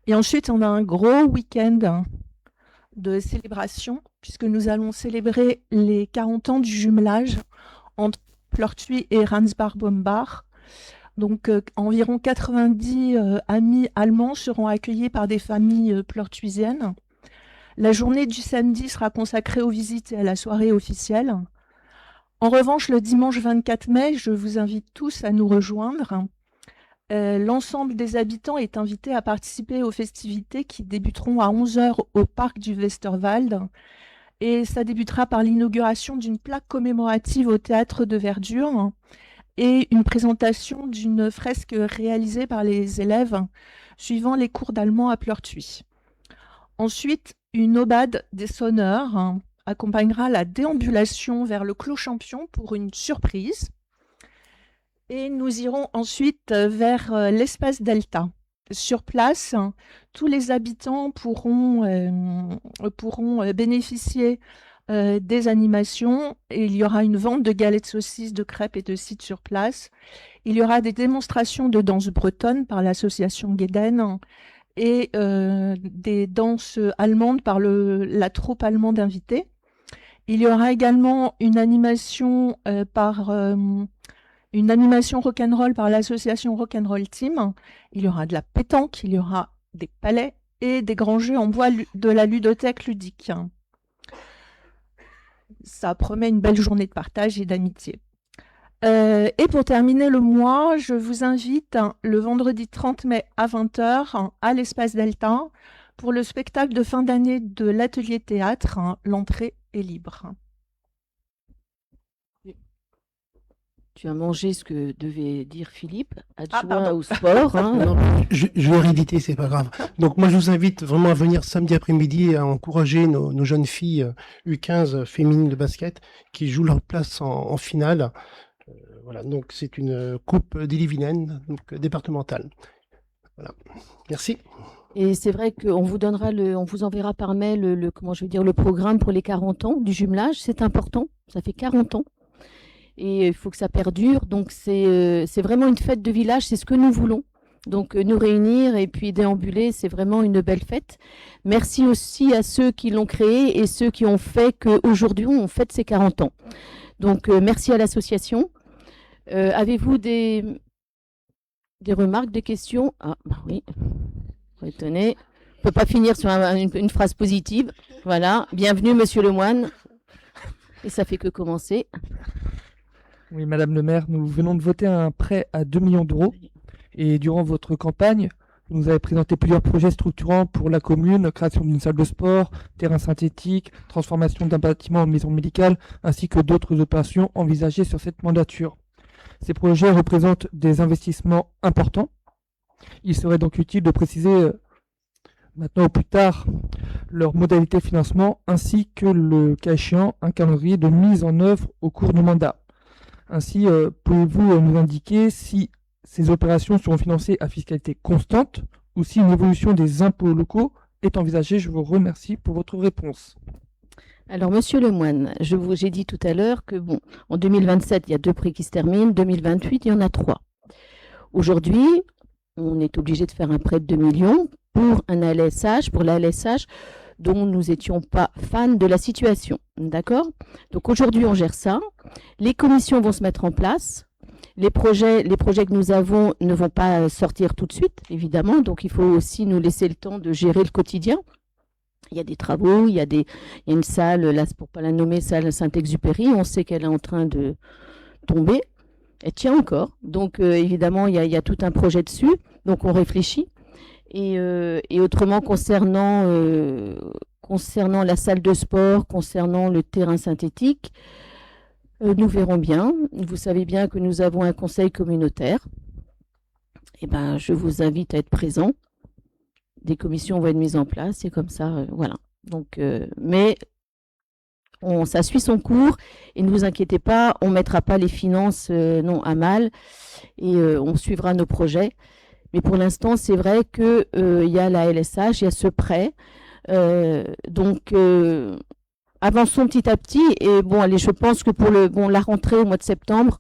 Et ensuite, on a un gros week-end de célébration, puisque nous allons célébrer les 40 ans du jumelage entre Pleurtuis et Ransbach-Bombach. Donc, environ 90 amis allemands seront accueillis par des familles pleurtuisiennes. La journée du samedi sera consacrée aux visites et à la soirée officielle. En revanche, le dimanche 24 mai, je vous invite tous à nous rejoindre. L'ensemble des habitants est invité à participer aux festivités qui débuteront à 11h au parc du Westerwald. Et ça débutera par l'inauguration d'une plaque commémorative au théâtre de Verdure et une présentation d'une fresque réalisée par les élèves suivant les cours d'allemand à Pleurtuis. Ensuite, une aubade des sonneurs accompagnera la déambulation vers le Clos Champion pour une surprise. Et nous irons ensuite vers l'espace Delta. Sur place, tous les habitants pourront bénéficier des animations. Et il y aura une vente de galettes saucisses, de crêpes et de cidre sur place. Il y aura des démonstrations de danse bretonne par l'association Guéden et des danses allemandes par la troupe allemande invitée. Il y aura également une animation rock'n'roll par l'association Rock'n'Roll Team. Il y aura de la pétanque, il y aura des palets et des grands jeux en bois de la ludothèque ludique. Ça promet une belle journée de partage et d'amitié. Et pour terminer le mois, je vous invite le vendredi 30 mai à 20h à l'espace Delta pour le spectacle de fin d'année de l'atelier théâtre. L'entrée est libre. Tu as mangé ce que devait dire Philippe, adjoint au sport. Non, je vais rééditer, c'est pas grave. Donc moi, je vous invite vraiment à venir samedi après-midi à encourager nos jeunes filles U15 féminines de basket qui jouent leur place en finale. Voilà, donc c'est une coupe d'Ille-et-Vilaine, donc départementale. Voilà, merci. Et c'est vrai qu'on vous donnera on vous enverra par mail le programme pour les 40 ans du jumelage. C'est important, ça fait 40 ans. Et il faut que ça perdure. Donc, c'est vraiment une fête de village. C'est ce que nous voulons. Donc, nous réunir et puis déambuler, c'est vraiment une belle fête. Merci aussi à ceux qui l'ont créé et ceux qui ont fait qu'aujourd'hui, on fête ces 40 ans. Donc, merci à l'association. Avez-vous des remarques, des questions? Ah, bah oui. Retenez. On ne peut pas finir sur une phrase positive. Voilà. Bienvenue, monsieur Lemoine. Et ça fait que commencer. Oui, Madame le maire, nous venons de voter un prêt à 2 millions d'euros. Et durant votre campagne, vous nous avez présenté plusieurs projets structurants pour la commune, création d'une salle de sport, terrain synthétique, transformation d'un bâtiment en maison médicale, ainsi que d'autres opérations envisagées sur cette mandature. Ces projets représentent des investissements importants. Il serait donc utile de préciser maintenant ou plus tard leurs modalités de financement ainsi que le cas échéant un calendrier de mise en œuvre au cours du mandat. Ainsi, pouvez-vous nous indiquer si ces opérations seront financées à fiscalité constante ou si une évolution des impôts locaux est envisagée? Je vous remercie pour votre réponse. Alors, Monsieur Lemoine, j'ai dit tout à l'heure que, bon, en 2027, il y a 2 prix qui se terminent, 2028, il y en a 3. Aujourd'hui, on est obligé de faire un prêt de 2 millions pour un ALSH, pour l'ALSH, dont nous n'étions pas fans de la situation. D'accord? Donc aujourd'hui, on gère ça. Les commissions vont se mettre en place. Les projets que nous avons ne vont pas sortir tout de suite, évidemment. Donc il faut aussi nous laisser le temps de gérer le quotidien. Il y a des travaux, il y a une salle, là, pour ne pas la nommer, salle Saint-Exupéry. On sait qu'elle est en train de tomber. Elle tient encore. Donc évidemment, il y a tout un projet dessus. Donc on réfléchit. Et autrement, concernant la salle de sport, concernant le terrain synthétique, nous verrons bien. Vous savez bien que nous avons un conseil communautaire. Eh ben, je vous invite à être présents. Des commissions vont être mises en place et comme ça, voilà. Donc, mais ça suit son cours et ne vous inquiétez pas, on ne mettra pas les finances à mal et on suivra nos projets. Mais pour l'instant, c'est vrai qu'il y a la LSH, il y a ce prêt. Donc, avançons petit à petit. Et bon, allez, je pense que pour la rentrée au mois de septembre,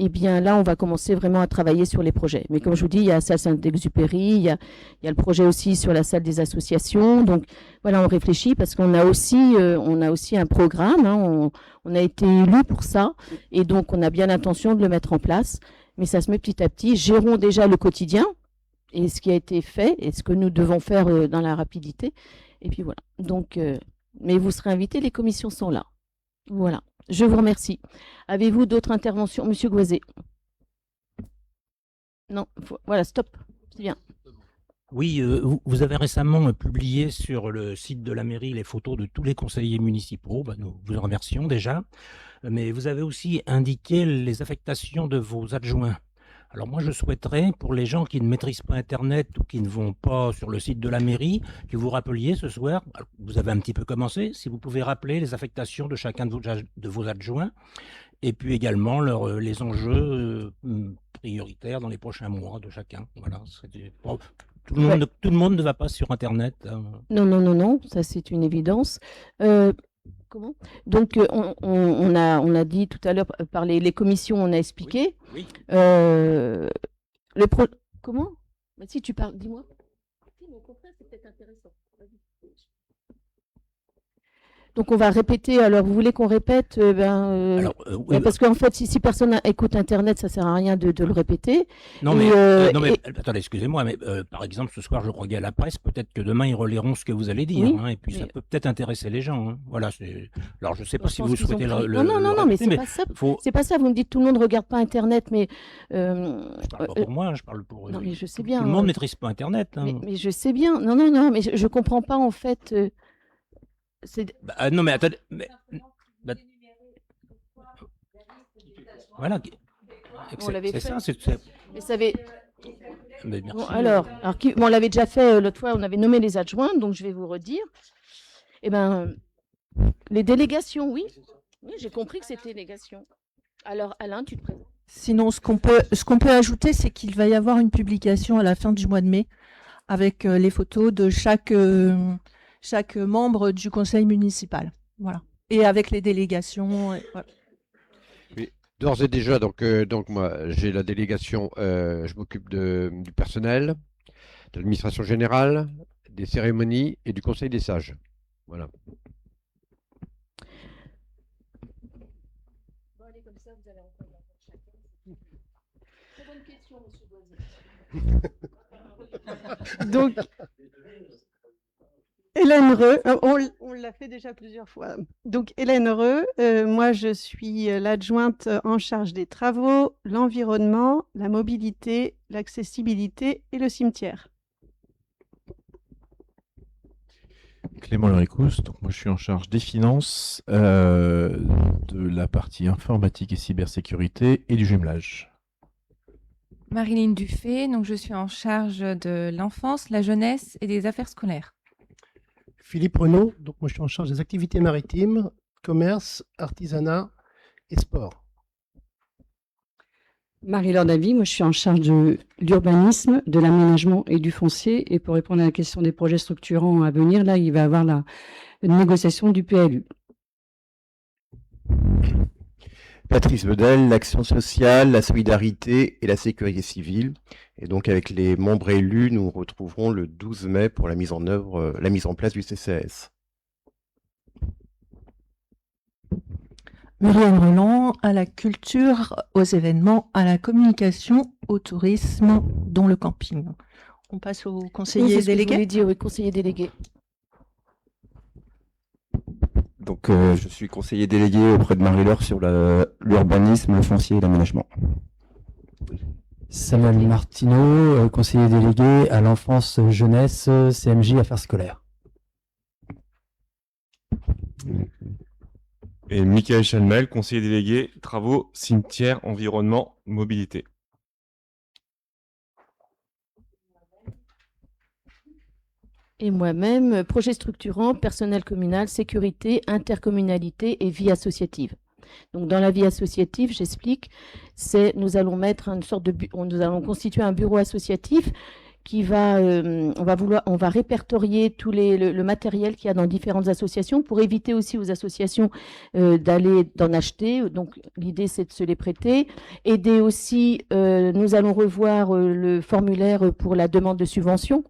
eh bien là, on va commencer vraiment à travailler sur les projets. Mais comme je vous dis, il y a la salle Saint-Exupéry, il y a le projet aussi sur la salle des associations. Donc, voilà, on réfléchit parce qu'on a aussi un programme. Hein, on a été élus pour ça. Et donc, on a bien l'intention de le mettre en place. Mais ça se met petit à petit. Gérons déjà le quotidien. Et ce qui a été fait et ce que nous devons faire dans la rapidité. Et puis voilà. Donc, mais vous serez invités, les commissions sont là. Voilà. Je vous remercie. Avez-vous d'autres interventions? Monsieur Goisé? Non, voilà, stop. C'est bien. Oui, vous avez récemment publié sur le site de la mairie les photos de tous les conseillers municipaux. Ben, nous vous en remercions déjà. Mais vous avez aussi indiqué les affectations de vos adjoints. Alors moi, je souhaiterais, pour les gens qui ne maîtrisent pas Internet ou qui ne vont pas sur le site de la mairie, que vous rappeliez ce soir, vous avez un petit peu commencé, si vous pouvez rappeler les affectations de chacun de vos adjoints, et puis également les enjeux prioritaires dans les prochains mois de chacun. Voilà, tout le monde ne va pas sur Internet. Hein. Non, ça c'est une évidence. Comment? Donc, on a dit tout à l'heure, par les commissions, on a expliqué. Oui. Comment? Bah, si tu parles, dis-moi. Si, mais au contraire, c'est peut-être intéressant. Donc, on va répéter. Alors, vous voulez qu'on répète oui, parce qu'en fait, si personne écoute Internet, ça ne sert à rien de le répéter. Non, mais attendez, excusez-moi, mais par exemple, ce soir, je crois à la presse. Peut-être que demain, ils reliront ce que vous allez dire. Oui, hein, et puis, ça peut peut-être intéresser les gens. Hein. Voilà. Alors, je ne sais pas si vous souhaitez Non, mais c'est pas ça. C'est pas ça. Vous me dites tout le monde ne regarde pas Internet, mais. Je parle pas pour moi, je parle pour. Non, mais je sais bien. Tout le monde ne maîtrise pas Internet. Hein. Mais je sais bien. Non, mais je ne comprends pas, en fait. Non mais attendez, voilà. On l'avait fait. Ça, mais ça avait... Mais merci. Bon, alors on l'avait déjà fait l'autre fois. On avait nommé les adjoints, donc je vais vous redire. Eh ben, les délégations, oui, j'ai compris que c'était délégation. Alors Alain, tu te présentes. Sinon, ce qu'on peut ajouter, c'est qu'il va y avoir une publication à la fin du mois de mai avec les photos de chaque membre du conseil municipal. Voilà. Et avec les délégations. Voilà. Oui, d'ores et déjà, donc moi, j'ai la délégation, je m'occupe du personnel, de l'administration générale, des cérémonies et du conseil des sages. Voilà. Bon, allez, comme ça, vous allez entendre chacun. Très bonne question, monsieur Boisé. Donc, Hélène Reux, on l'a fait déjà plusieurs fois. Donc Hélène Reux, moi je suis l'adjointe en charge des travaux, l'environnement, la mobilité, l'accessibilité et le cimetière. Clément Lericous, donc moi je suis en charge des finances, de la partie informatique et cybersécurité et du jumelage. Marilyn Dufay, donc je suis en charge de l'enfance, la jeunesse et des affaires scolaires. Philippe Renaud, donc moi je suis en charge des activités maritimes, commerce, artisanat et sport. Marie-Laure Davy, moi je suis en charge de l'urbanisme, de l'aménagement et du foncier. Et pour répondre à la question des projets structurants à venir, là il va y avoir la négociation du PLU. Patrice Bedel, l'action sociale, la solidarité et la sécurité civile. Et donc avec les membres élus, nous nous retrouverons le 12 mai pour la mise en place du CCAS. Muriel Roland, à la culture, aux événements, à la communication, au tourisme, dont le camping. On passe aux conseillers délégués. Oui, conseiller délégué. Donc, je suis conseiller délégué auprès de Marie-Laure sur l'urbanisme, le foncier et l'aménagement. Samuel Martineau, conseiller délégué à l'enfance, jeunesse, CMJ, affaires scolaires. Et Michael Chalmel, conseiller délégué, travaux, cimetière, environnement, mobilité. Et moi-même, projet structurant, personnel communal, sécurité, intercommunalité et vie associative. Donc dans la vie associative, j'explique, nous allons mettre une sorte de nous allons constituer un bureau associatif qui va on va répertorier tout le matériel qu'il y a dans différentes associations pour éviter aussi aux associations d'en acheter. Donc l'idée c'est de se les prêter. Aider aussi, nous allons revoir le formulaire pour la demande de subvention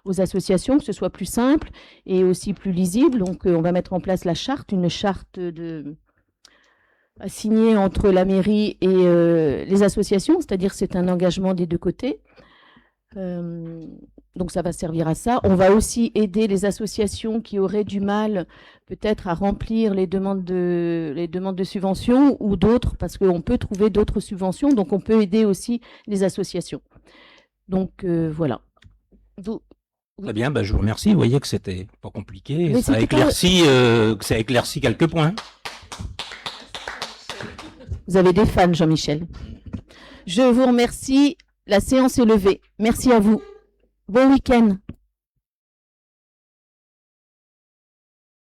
aux associations, que ce soit plus simple et aussi plus lisible. Donc on va mettre en place une charte à signer entre la mairie et les associations, c'est-à-dire c'est un engagement des deux côtés. Donc ça va servir à ça. On va aussi aider les associations qui auraient du mal peut-être à remplir les demandes de subventions ou d'autres, parce qu'on peut trouver d'autres subventions, donc on peut aider aussi les associations. Donc voilà. Très bien, je vous remercie. Vous voyez que c'était pas compliqué. Mais ça a éclairci quelques points. Vous avez des fans, Jean-Michel. Je vous remercie. La séance est levée. Merci à vous. Bon week-end.